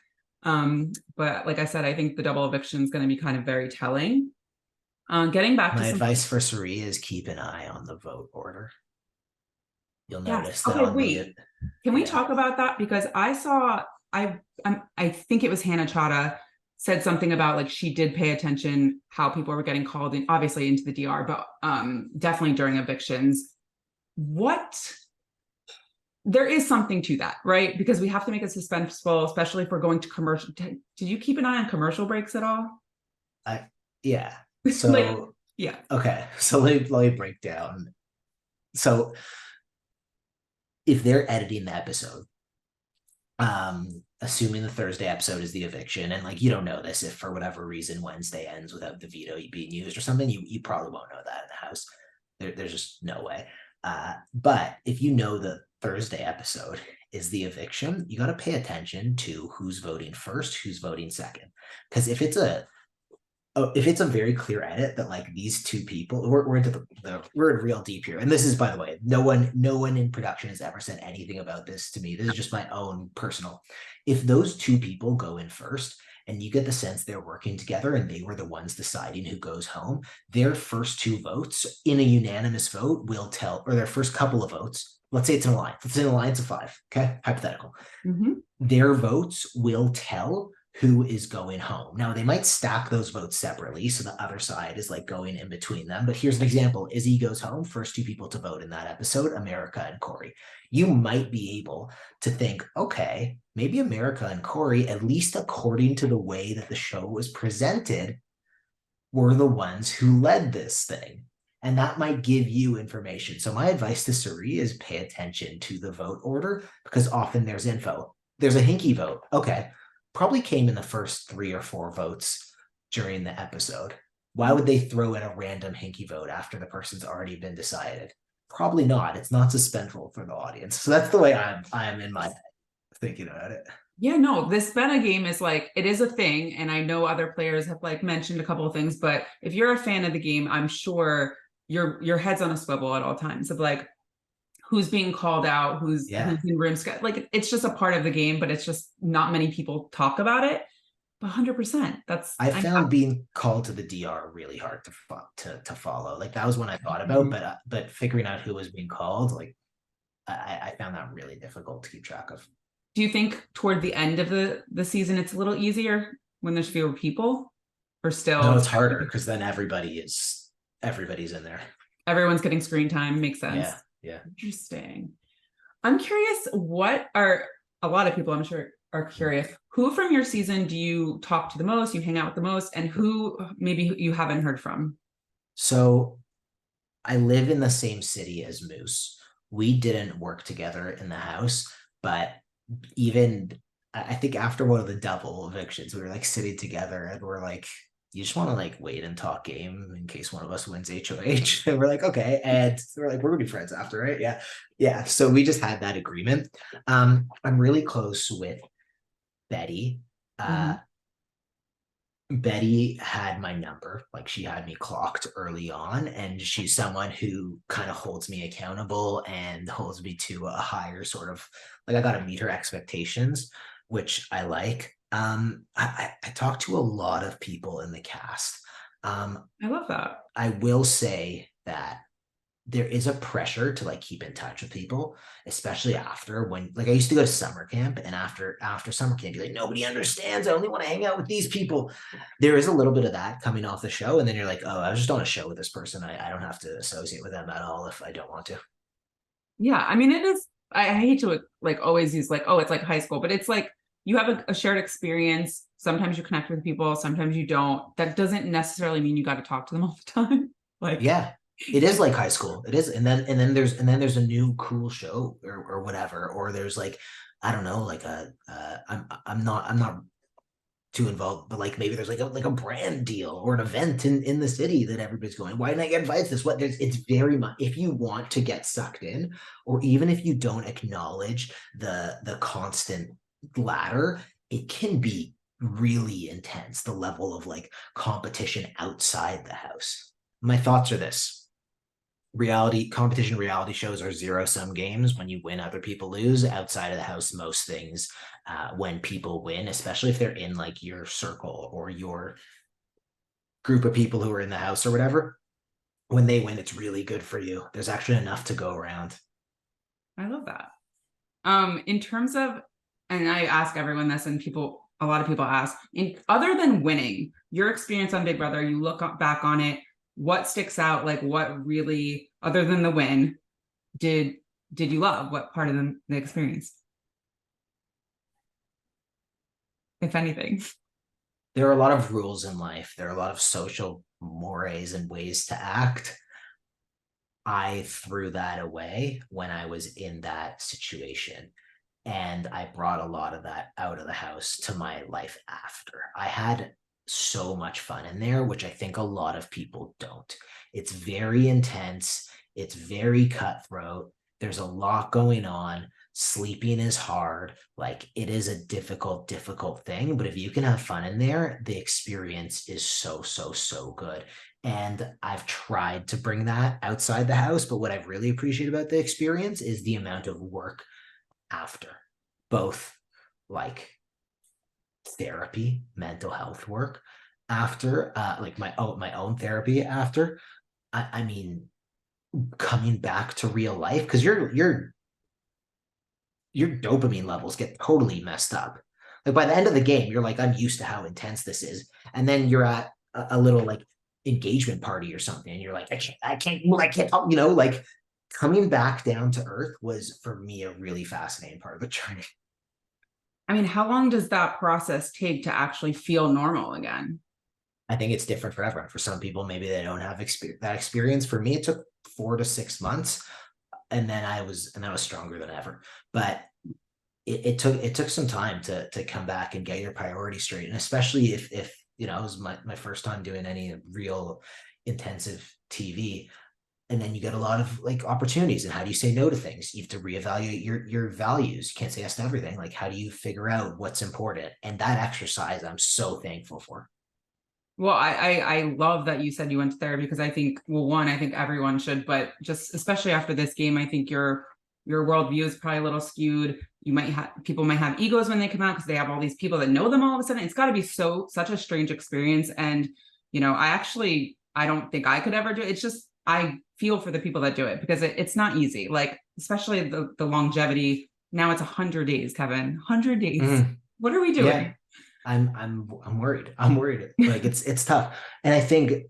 But like I said, I think the double eviction is going to be kind of very telling. Getting back to My some, advice for Sari is keep an eye on the vote order. You'll yes. notice that Okay, on wait. the Can we yeah. talk about that? Because I saw I think it was Hannah Chada said something about like she did pay attention how people were getting called in, obviously into the DR, but definitely during evictions. What There is something to that, right? Because we have to make it suspenseful, especially if we're going to commercial. Did you keep an eye on commercial breaks at all? I yeah. Like, So yeah. okay. So let me break down. So if they're editing the episode, assuming the Thursday episode is the eviction, and like you don't know this if for whatever reason Wednesday ends without the veto being used or something, you probably won't know that in the house. There's just no way. But if you know the Thursday episode is the eviction, you got to pay attention to who's voting first, who's voting second. Because if it's a very clear edit that like these two people, we're into we're in real deep here, and this is, by the way, no one in production has ever said anything about this to me. This is just my own personal. If those two people go in first and you get the sense they're working together and they were the ones deciding who goes home, their first two votes in a unanimous vote will tell, or their first couple of votes, let's say it's an alliance, it's an alliance of 5, okay, hypothetical, Mm-hmm. their votes will tell who is going home. Now, they might stack those votes separately, so the other side is like going in between them. But here's an example. Izzy goes home, first two people to vote in that episode, America and Cory. You might be able to think, okay, maybe America and Cory, at least according to the way that the show was presented, were the ones who led this thing. And that might give you information. So my advice to Suri is pay attention to the vote order, because often there's info. There's a hinky vote. Okay, probably came in the first 3 or 4 votes during the episode. Why would they throw in a random hinky vote after the person's already been decided? Probably not. It's not suspenseful for the audience. So that's the way I am in my head thinking about it. Yeah, no, this Spena game is like, it is a thing. And I know other players have like mentioned a couple of things, but if you're a fan of the game, I'm sure your head's on a swivel at all times of like who's being called out, Yeah. who's in rooms. Like it's just a part of the game, but it's just not many people talk about it. But 100%, I I found being called to the DR really hard to follow. Like that was one I thought about, but figuring out who was being called, like I found that really difficult to keep track of. Do you think toward the end of the season it's a little easier when there's fewer people, or No, still it's harder because then everybody's in there. everyone's getting screen time? Makes sense. Yeah, yeah. Interesting. I'm curious, what are a lot of people I'm sure are curious, who from your season do you talk to the most, you hang out with the most, and who maybe you haven't heard from? So I live in the same city as Moose. We didn't work together in the house, but even I think after one of the double evictions, we were like sitting together and we're like, you just want to like wait and talk game in case one of us wins HOH. And we're like, okay. And we're like, we're gonna be friends after, right? Yeah. Yeah. So we just had that agreement. I'm really close with Betty. Mhm. Betty had my number, like she had me clocked early on, and she's someone who kind of holds me accountable and holds me to a higher sort of, like I got to meet her expectations, which I like. I talked to a lot of people in the cast. I love that. I will say that there is a pressure to like keep in touch with people, especially after, when like I used to go to summer camp, and after summer camp, you're like, nobody understands. I only want to hang out with these people. There is a little bit of that coming off the show, and then you're like, oh, I was just on a show with this person. I don't have to associate with them at all if I don't want to. Yeah, I mean, it is. I hate to like always use like, oh, it's like high school, but it's like you have a shared experience. Sometimes you connect with people, sometimes you don't. That doesn't necessarily mean you got to talk to them all the time. Like, Yeah, it is like high school. It is, and then there's a new cool show or whatever, or there's like I don't know, like I'm not too involved, but like maybe there's like a brand deal or an event in the city that everybody's going. Why didn't I get invited to this? What there's it's very much, if you want to get sucked in, or even if you don't acknowledge the constant ladder, it can be really intense, the level of like competition outside the house. My thoughts are this: reality shows are zero sum games. When you win, other people lose. Outside of the house, most things, when people win, especially if they're in like your circle or your group of people who are in the house or whatever, when they win, it's really good for you. There's actually enough to go around. I love that. In terms of, and I ask everyone this, and a lot of people ask, other than winning, your experience on Big Brother, you look back on it, what sticks out? Like, what really, other than the win, did you love? What part of the experience, if anything? There are a lot of rules in life. There are a lot of social mores and ways to act. I threw that away when I was in that situation. And I brought a lot of that out of the house to my life after. I had so much fun in there, which I think a lot of people don't. It's very intense, it's very cutthroat. There's a lot going on. Sleeping is hard. Like, it is a difficult thing. But if you can have fun in there, the experience is so good. And I've tried to bring that outside the house. But what I've really appreciated about the experience is the amount of work after, both like therapy, mental health work after, like my own therapy after. I mean, coming back to real life, because your dopamine levels get totally messed up. Like, by the end of the game, you're like, I'm used to how intense this is, and then you're at a little like engagement party or something, and you're like, I can't, like, coming back down to earth was for me a really fascinating part of the journey. I mean, how long does that process take to actually feel normal again? I think it's different for everyone. For some people, maybe they don't have that experience. For me, it took 4 to 6 months, and then I was stronger than ever. But it took some time to come back and get your priorities straight, and especially if it was my first time doing any real intensive TV. And then you get a lot of like opportunities, and how do you say no to things? You have to reevaluate your values. You can't say yes to everything. Like, how do you figure out what's important? And that exercise I'm so thankful for. Well, I love that you said you went to therapy, because I think, well, one, I think everyone should, but just especially after this game, I think your worldview is probably a little skewed. People might have egos when they come out because they have all these people that know them all of a sudden. It's got to be such a strange experience. And I don't think I could ever do it. It's just, I feel for the people that do it, because it's not easy. Like, especially the longevity. Now it's 100 days, Kevin. 100 days. Mhm. What are we Yeah, doing? I'm worried. I'm worried. Like, it's tough. And I think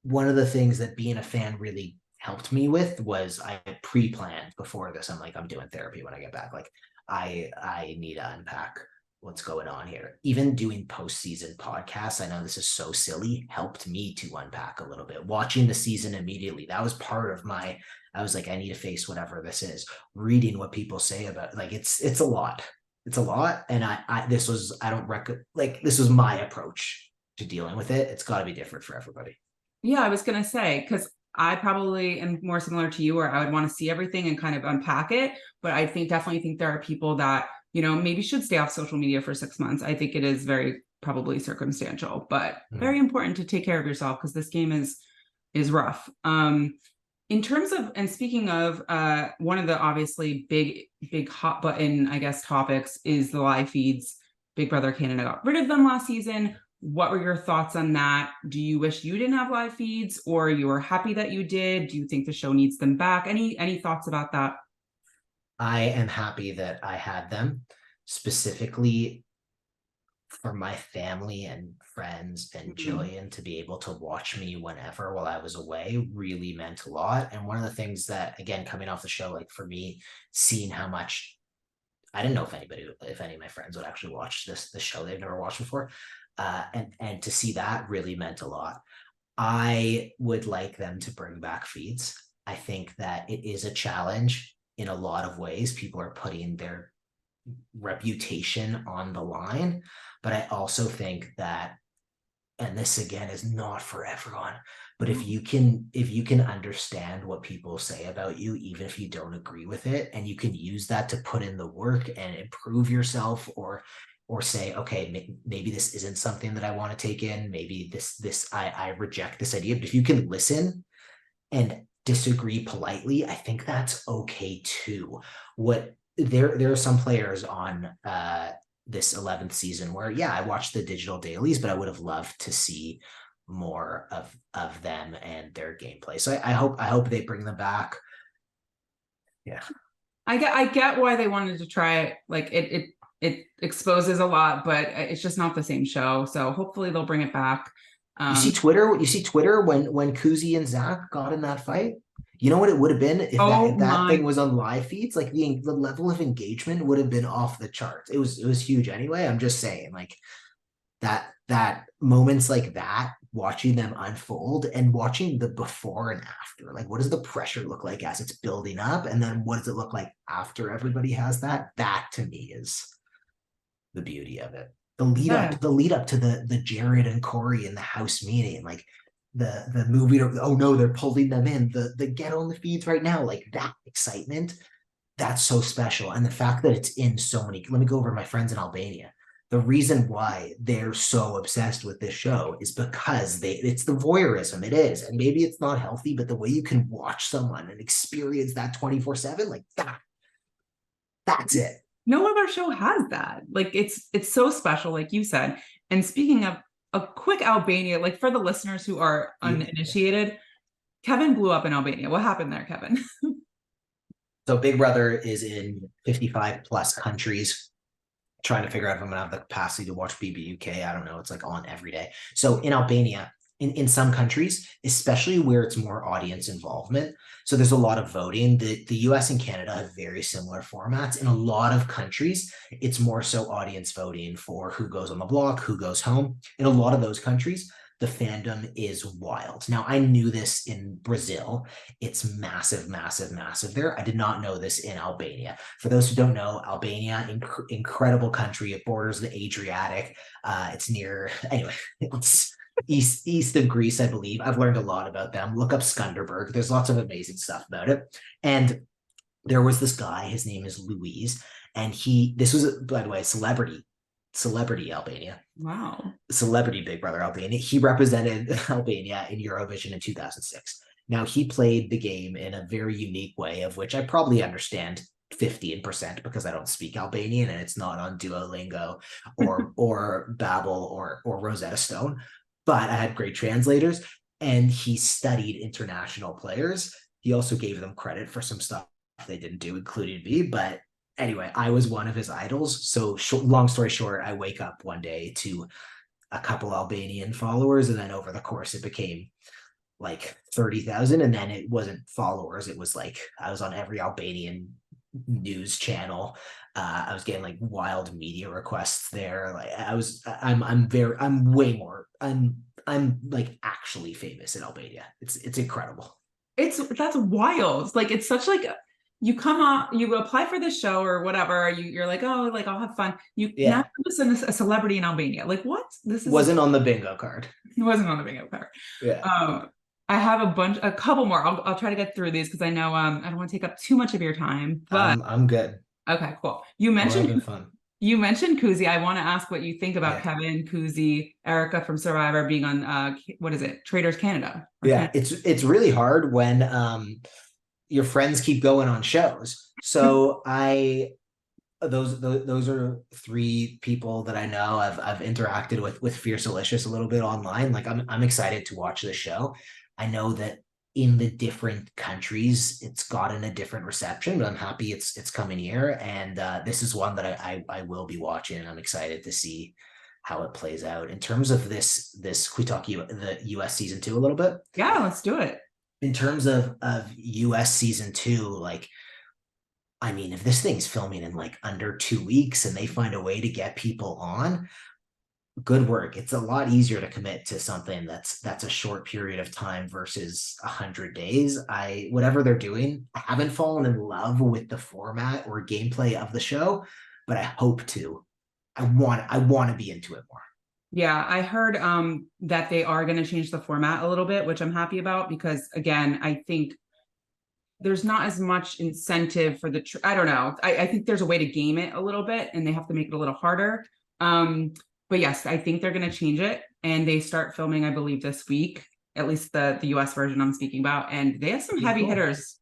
one of the things that being a fan really helped me with was I pre-planned before this. I'm like, I'm doing therapy when I get back. Like, I need to unpack what's going on here. Even doing postseason podcasts, I know this is so silly, helped me to unpack a little bit. Watching the season immediately, that was part of I was like, I need to face whatever this is. Reading what people say about, like, it's a lot. It's a lot. And this was, I don't like, this was my approach to dealing with it. It's got to be different for everybody. Yeah, I was gonna say, because I probably am more similar to you, where I would want to see everything and kind of unpack it. But I definitely think there are people that, maybe should stay off social media for 6 months. I think it is very probably circumstantial, but very important to take care of yourself, because this game is rough. In terms of, and speaking of, one of the obviously big hot button, I guess, topics is the live feeds. Big Brother Canada got rid of them last season. What were your thoughts on that? Do you wish you didn't have live feeds, or you were happy that you did? Do you think the show needs them back? Any thoughts about that? I am happy that I had them, specifically for my family and friends and Mhm. Jillian to be able to watch me whenever while I was away really meant a lot. And one of the things that, again, coming off the show, like, for me, seeing how much, I didn't know if any of my friends would actually watch the show they've never watched before, and to see that really meant a lot. I would like them to bring back feeds. I think that it is a challenge in a lot of ways. People are putting reputation on the line. But I also think that, and this again is not for everyone, but if you can understand what people say about you, even if you don't agree with it, and you can use that to put in the work and improve yourself, or say, okay, maybe this isn't something that I want to take in, maybe I reject this idea. But if you can listen and disagree politely, I think that's okay too. What there are some players on this 11th season where, yeah, I watched the digital dailies, but I would have loved to see more of them and their gameplay. So I hope they bring them back. Yeah. I get why they wanted to try it. Like it exposes a lot, but it's just not the same show. So hopefully they'll bring it back. You see Twitter. You see Twitter when Kuzi and Zach got in that fight. You know what it would have been Oh if that my, thing was on live feeds? Like the level of engagement would have been off the charts. It was huge anyway. I'm just saying, like that moments like that, watching them unfold and watching the before and after. Like, what does the pressure look like as it's building up, and then what does it look like after everybody has that? That to me is the beauty of it. yeah. The lead up to the Jared and Cory in the house meeting, like the movie. Oh no, they're pulling them in. The get on the feeds right now, like that excitement. That's so special, and the fact that it's in so many. Let me go over my friends in Albania. The reason why they're so obsessed with this show is because it's the voyeurism. It is, and maybe it's not healthy, but the way you can watch someone and experience that 24/7, like that's it. No other show has that. Like it's so special, like you said. And speaking of a quick Albania, like for the listeners who are uninitiated, Kevin blew up in Albania. What happened there, Kevin? So Big Brother is in 55 plus countries. Trying to figure out if I'm gonna have the capacity to watch BBUK. I don't know. It's like on every day. So in Albania, in some countries, especially where it's more audience involvement, so there's a lot of voting. The US and Canada have very similar formats. In a lot of countries, it's more so audience voting for who goes on the block, who goes home. In a lot of those countries, the fandom is wild. Now, I knew this in Brazil. It's massive, massive, massive there. I did not know this in Albania. For those who don't know, Albania, incredible country. It borders the Adriatic. It's near, anyway, it's east of Greece, I believe. I've learned a lot about them. Look up Skunderberg. There's lots of amazing stuff about it. And there was this guy, his name is Luis, and this was, by the way, celebrity Albania. Wow. Celebrity Big Brother Albania. He represented Albania in Eurovision in 2006. Now, he played the game in a very unique way, of which I probably understand 15% because I don't speak Albanian and it's not on Duolingo or Babbel or Rosetta Stone. But I had great translators, and he studied international players. He also gave them credit for some stuff they didn't do, including me. But anyway, I was one of his idols. So long story short, I wake up one day to a couple Albanian followers, and then over the course it became like 30,000, and then it wasn't followers. It was like I was on every Albanian news channel. I was getting like wild media requests there. Like I'm way more. I'm like actually famous in Albania. It's incredible. That's wild. Like it's such like you come on, you apply for this show or whatever. You're like, oh, like I'll have fun. You now Yeah, listen a celebrity in Albania. Like what? This is wasn't on the bingo card. it wasn't on the bingo card. Yeah, I have a couple more. I'll try to get through these because I know I don't want to take up too much of your time. But I'm good. okay, cool. We're having fun. You mentioned Kuzi. I want to ask what you think about Yeah. Kevin, Kuzi, Erica from Survivor being on what is it? Traders Canada. Yeah, it's really hard when your friends keep going on shows. So those are three people that I know I've interacted with Fierce Delicious a little bit online. Like I'm excited to watch the show. I know that in the different countries it's gotten a different reception, but I'm happy it's coming here. And this is one that I will be watching. I'm excited to see how it plays out. In terms of this, we talk the US season 2 a little bit. Yeah, let's do it. In terms of US season 2, like, I mean, if this thing's filming in like under 2 weeks and they find a way to get people on, good work. It's a lot easier to commit to something that's a short period of time versus 100 days. Whatever they're doing, I haven't fallen in love with the format or gameplay of the show, but I hope to. I want to be into it more. Yeah, I heard that they are going to change the format a little bit, which I'm happy about because again, I think there's not as much incentive for I don't know. I think there's a way to game it a little bit and they have to make it a little harder. But yes, I think they're going to change it and they start filming, I believe, this week, at least the US version I'm speaking about, and they have some heavy Cool. hitters.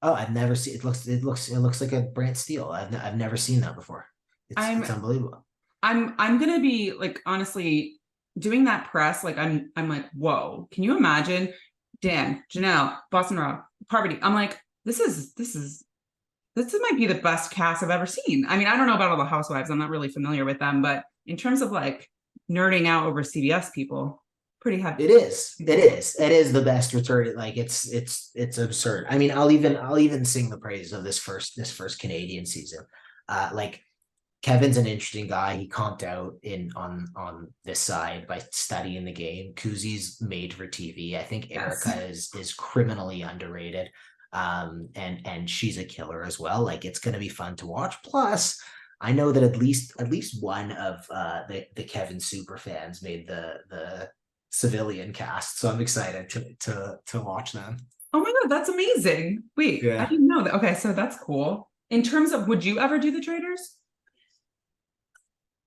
Oh, I've never seen it. Looks like a Brant Steele. I've never seen that before. It's unbelievable. I'm gonna be like honestly doing that press, like I'm like, whoa, can you imagine Dan, Janelle, Boston Rob, Parvati? I'm like, this might be the best cast I've ever seen. I mean, I don't know about all the housewives, I'm not really familiar with them, but in terms of like nerding out over CBS people, pretty happy. It is the best return. Like it's absurd. I mean, I'll even sing the praise of this first Canadian season. Like Kevin's an interesting guy. He comped out on this side by studying the game. Kuzi's made for TV. I think Erica is criminally underrated. And she's a killer as well. Like it's gonna be fun to watch. Plus, I know that at least one of the Kevin super fans made the civilian cast. So I'm excited to watch them. Oh my God, that's amazing. Wait, I Yeah. didn't know that. Okay, so that's cool. In terms of, would you ever do the traders?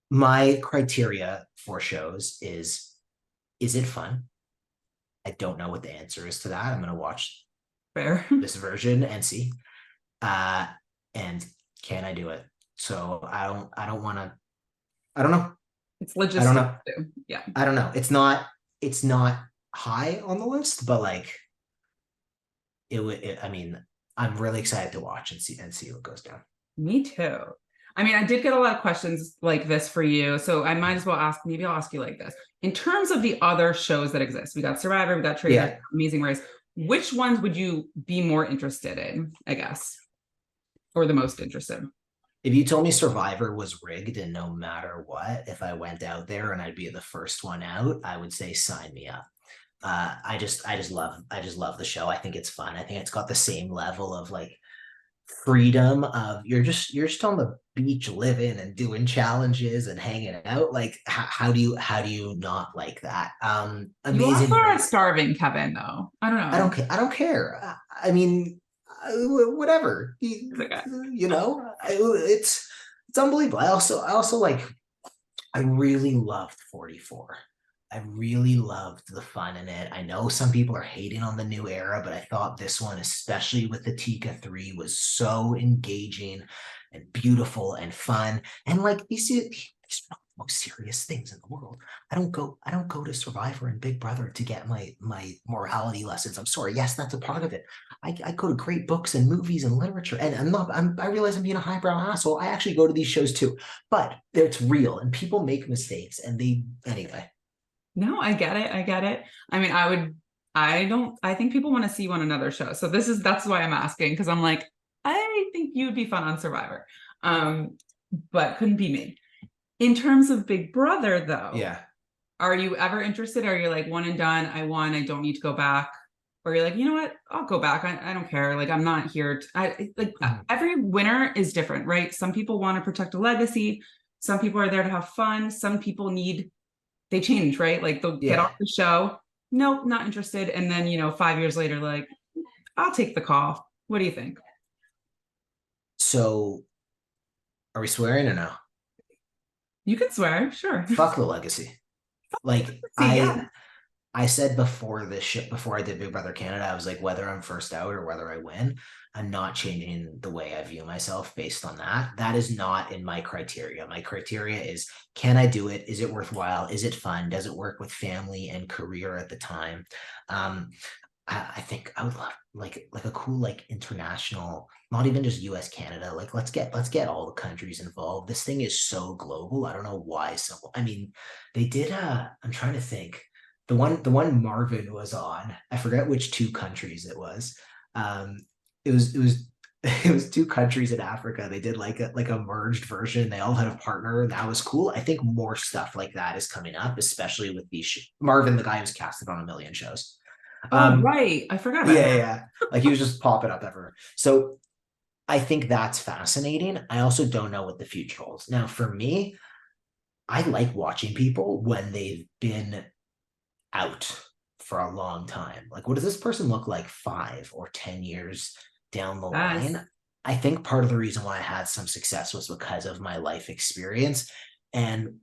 My criteria for shows is it fun? I don't know what the answer is to that. I'm gonna watch Fair. this version and see. Uh and can I do it? So I don't want to. I don't know. It's I don't logistics know. too. Yeah, I don't know. It's not high on the list, but like it would. I mean, I'm really excited to watch and see what goes down. me too. I mean, I did get a lot of questions like this for you, so I might as well ask. Maybe I'll ask you like this. In terms of the other shows that exist, we got Survivor, we got Traitors, Yeah. Amazing Race. Which ones would you be more interested in, I guess, or the most interested? If you told me Survivor was rigged and no matter what, if I went out there and I'd be the first one out, I would say sign me up. I just love the show. I think it's fun. I think it's got the same level of like freedom of you're just on the beach living and doing challenges and hanging out. Like how do you not like that? You also Amazing are Race. starving, Kevin, though. I don't I know. don't care. I don't care. I mean, whatever. It's okay. It's unbelievable. I also like. I really loved 44. I really loved the fun in it. I know some people are hating on the new era, but I thought this one, especially with the Tika 3, was so engaging and beautiful and fun. And like these are not the most serious things in the world. I don't go to Survivor and Big Brother to get my morality lessons. I'm sorry. Yes, that's a part of it. I go to great books and movies and literature. And I realize I'm being a highbrow asshole. I actually go to these shows too, but it's real and people make mistakes and anyway. No, I get it. I get it. I mean, I think people want to see one another show. So that's why I'm asking, because I'm like, I think you'd be fun on Survivor. But couldn't be me. In terms of Big Brother, though, Yeah. are you ever interested? Are you like one and done? I won, I don't need to go back. Or you're like, you know what? I'll go back. I don't care. Like, I'm not here. Every winner is different, right? Some people want to protect a legacy. Some people are there to have fun. Some people they change, right? Like they'll get Yeah. off the show. Nope, not interested. And then, 5 years later, like, I'll take the call. What do you think? So are we swearing or no? You can swear, sure. Fuck the legacy. Like See, I yeah. I said before this shit, before I did Big Brother Canada, I was like, whether I'm first out or whether I win, I'm not changing the way I view myself based on that. That is not in my criteria. My criteria is, can I do it? Is it worthwhile? Is it fun? Does it work with family and career at the time? Um, I think I would love like a cool like international, not even just US Canada. Like let's get all the countries involved. This thing is so global. I don't know why so. I mean, they did. I'm trying to think. The one Marvin was on. I forget which two countries it was. Um, it was it was two countries in Africa. They did like a merged version. They all had a partner, and that was cool. I think more stuff like that is coming up, especially with these Marvin, the guy who's casted on a million shows. Oh, Um, right. I forgot about yeah, him. yeah, like he was just popping up everywhere. So I think that's fascinating. I also don't know what the future holds. Now, for me, I like watching people when they've been out for a long time. Like, what does this person look like 5 or 10 years down the Yes. line? I think part of the reason why I had some success was because of my life experience. And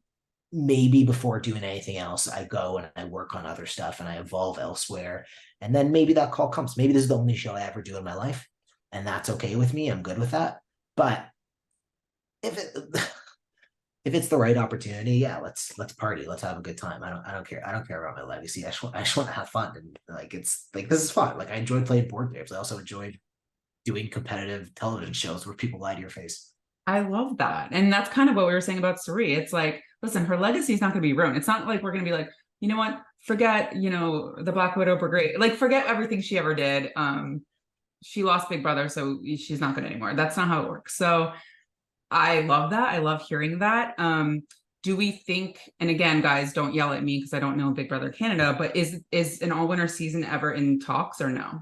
maybe before doing anything else, I go and I work on other stuff and I evolve elsewhere. And then maybe that call comes. Maybe this is the only show I ever do in my life. And that's okay with me. I'm good with that. But if it if it's the right opportunity, yeah, let's party, let's have a good time. I don't care about my legacy. I just want to have fun and like it's like this is fun. Like I enjoy playing board games. I also enjoyed doing competitive television shows where people lie to your face. I love that. And that's kind of what we were saying about Suri. It's like, listen, her legacy is not going to be ruined. It's not like we're going to be like, you know what, forget, the Black Widow Brigade, like forget everything she ever did. She lost Big Brother, so she's not good anymore. That's not how it works. So I love that. I love hearing that. Do we think, and again, guys, don't yell at me because I don't know Big Brother Canada, but is an all winner season ever in talks or no?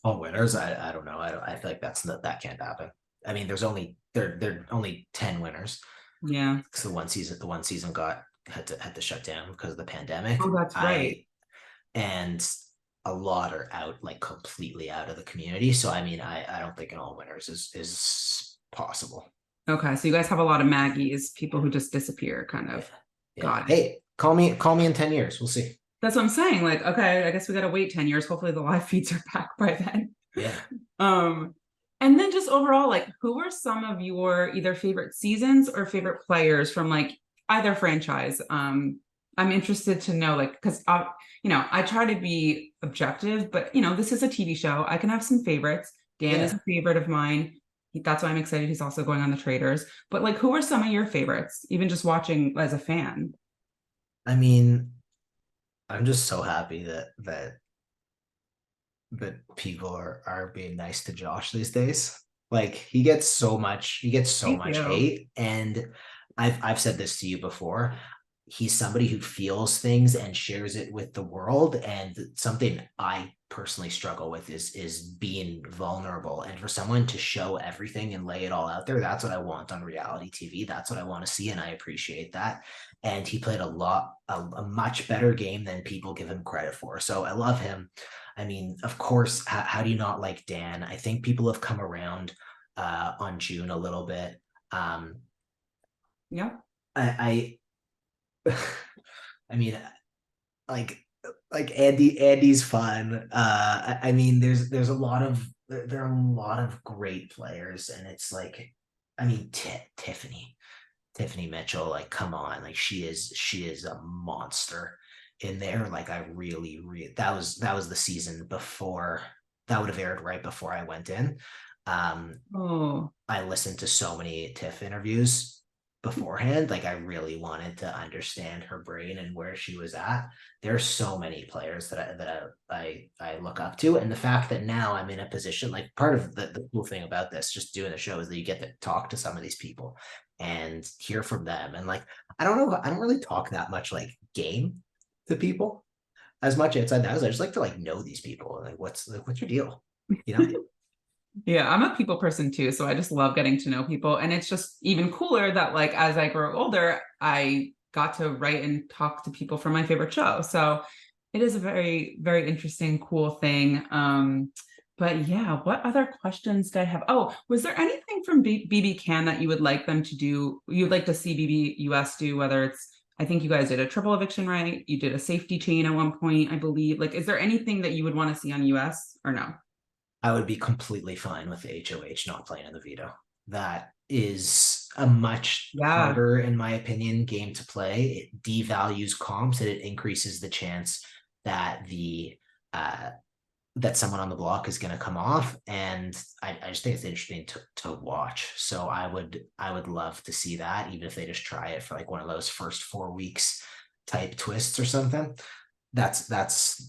All winners, I don't know. I feel like that can't happen. I mean, there only 10 winners. Yeah. Because the one season got had to shut down because of the pandemic. Oh, that's right. I and a lot are out like completely out of the community. So I mean, I don't think an all winners is possible. Okay. So you guys have a lot of Maggies, people who just disappear, kind Yeah. of. Yeah. Got it. Hey, call me in 10 years. We'll see. That's what I'm saying. Like, okay, I guess we gotta wait 10 years. Hopefully the live feeds are back by then. Yeah. Um, and then just overall, like, who were some of your either favorite seasons or favorite players from like either franchise? I'm interested to know, like, because I try to be objective, but this is a TV show. I can have some favorites. Dan is Yeah. a favorite of mine. That's why I'm excited. He's also going on the Traders. But like, who are some of your favorites? Even just watching as a fan. I mean, I'm just so happy that people are being nice to Josh these days. Like he gets so Thank much you. hate. And I've said this to you before. He's somebody who feels things and shares it with the world. And something I personally struggle with is being vulnerable. And for someone to show everything and lay it all out there, that's what I want on reality TV. That's what I want to see. And I appreciate that. And he played a much better game than people give him credit for. So I love him. I mean, of course, how do you not like Dan? I think people have come around on June a little bit. Yeah. I I mean, like Andy's fun. I mean, there's a lot of there are a lot of great players, and it's like, I mean, Tiffany Mitchell, like, come on, like she is a monster in there. Like, I really that was the season before that would have aired right before I went in. Um, Oh, I listened to so many Tiff interviews beforehand. Like I really wanted to understand her brain and where she was at. There's so many players I look up to, and the fact that now I'm in a position, like part of the cool thing about this, just doing the show, is that you get to talk to some of these people and hear from them. And like I don't know, I don't really talk that much like game to people as much outside the house. I just like to like know these people. Like what's your deal? You know? yeah, I'm a people person too, so I just love getting to know people. And it's just even cooler that like as I grow older, I got to write and talk to people from my favorite show. So it is a very, very interesting, cool thing. But yeah, what other questions did I have? Oh, was there anything from BB Can that you would like them to do? You'd like to see BB US do, whether it's I think you guys did a triple eviction, right? You did a safety chain at one point, I believe. Like, is there anything that you would want to see on US or no? I would be completely fine with the HOH not playing in the veto. That is a much Yeah. harder, in my opinion, game to play. It devalues comps and it increases the chance that the that someone on the block is going to come off. And I just think it's interesting to watch. So I would love to see that, even if they just try it for like one of those first 4 weeks type twists or something. That's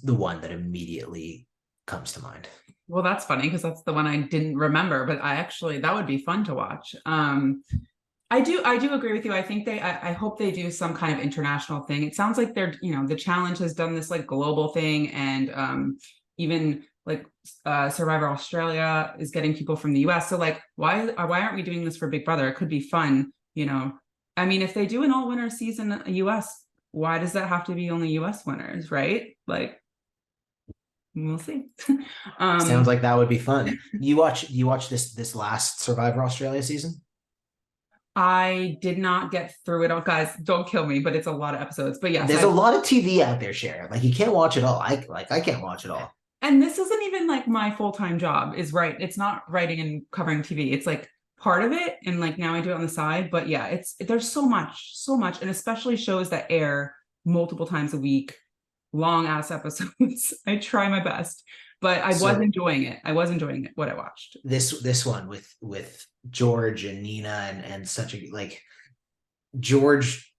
the one that immediately comes to mind. Well, that's funny because that's the one I didn't remember, but I actually that would be fun to watch. I do agree with you. I think I hope they do some kind of international thing. It sounds like they're, the challenge has done this like global thing and even like Survivor Australia is getting people from the US. So like, why aren't we doing this for Big Brother? It could be fun, you know. I mean, if they do an all-winner season US, why does that have to be only US winners, right? Like, we'll see. Sounds like that would be fun. You watch this last Survivor Australia season? I did not get through it all, guys. Don't kill me, but it's a lot of episodes. But yes, There's a lot of TV out there, Sharon. Like you can't watch it all. I can't watch it all. and this isn't even like my full-time job, is right. It's not writing and covering TV. It's like part of it. And like now I do it on the side. But yeah, there's so much, and especially shows that air multiple times a week, long ass episodes. I try my best, but I was enjoying it. What I watched. This one with George and Nina and such a like George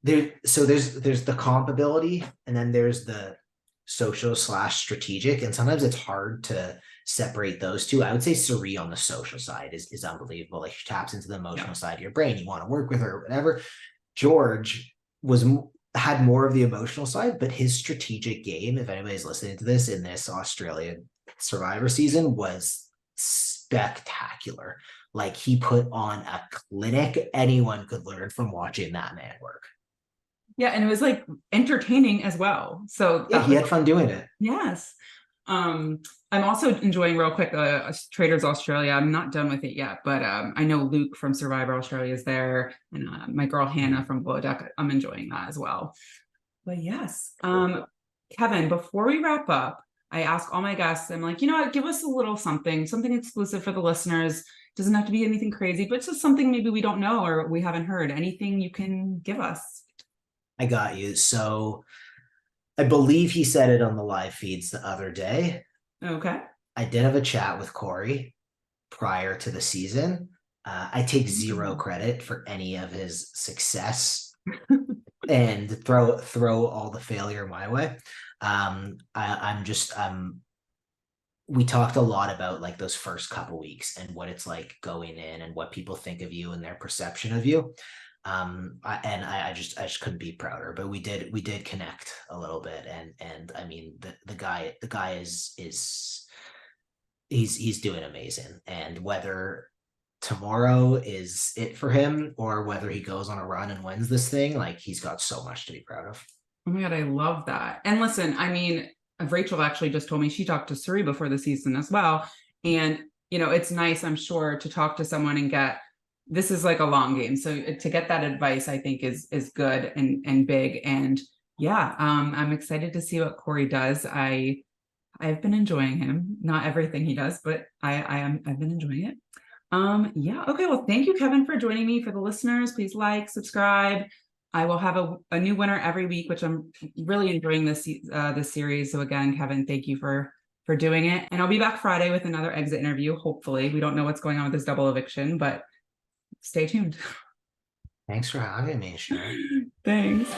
there's the comp ability and then there's the social / strategic, and sometimes it's hard to separate those two. I would say Suri on the social side is unbelievable. Like she taps into the emotional side of your brain. You want to work with her or whatever. George had more of the emotional side, but his strategic game, if anybody's listening to this in this Australian Survivor season, was spectacular. Like he put on a clinic anyone could learn from watching that man work. Yeah, and it was like entertaining as well. So yeah, he had fun doing it. Yes. I'm also enjoying real quick Traders Australia. I'm not done with it yet, but I know Luke from Survivor Australia is there, and my girl Hannah from Below Deck. I'm enjoying that as well. But yes, Kevin, before we wrap up, I ask all my guests, I'm like, you know what, give us a little something exclusive for the listeners. Doesn't have to be anything crazy, but just something maybe we don't know or we haven't heard. Anything you can give us. I got you. So I believe he said it on the live feeds the other day. Okay. I did have a chat with Cory prior to the season. I take zero credit for any of his success and throw all the failure my way. We talked a lot about like those first couple weeks and what it's like going in and what people think of you and their perception of you. I just couldn't be prouder, but we did connect a little bit, and I mean the guy is he's doing amazing, and whether tomorrow is it for him or whether he goes on a run and wins this thing, like he's got so much to be proud of. Oh my God, I love that. And listen, I mean, Rachel actually just told me she talked to Suri before the season as well. And, you know, it's nice, I'm sure, to talk to someone and get, this is like a long game. So to get that advice, I think is good and big. And yeah, I'm excited to see what Cory does. I've been enjoying him. Not everything he does, but I've been enjoying it. Yeah. Okay. Well, thank you, Kevin, for joining me. For the listeners, please like, subscribe. I will have a new winner every week, which I'm really enjoying this series. So again, Kevin, thank you for doing it. And I'll be back Friday with another exit interview. Hopefully, we don't know what's going on with this double eviction, but stay tuned. Thanks for having me, Sharon. Thanks.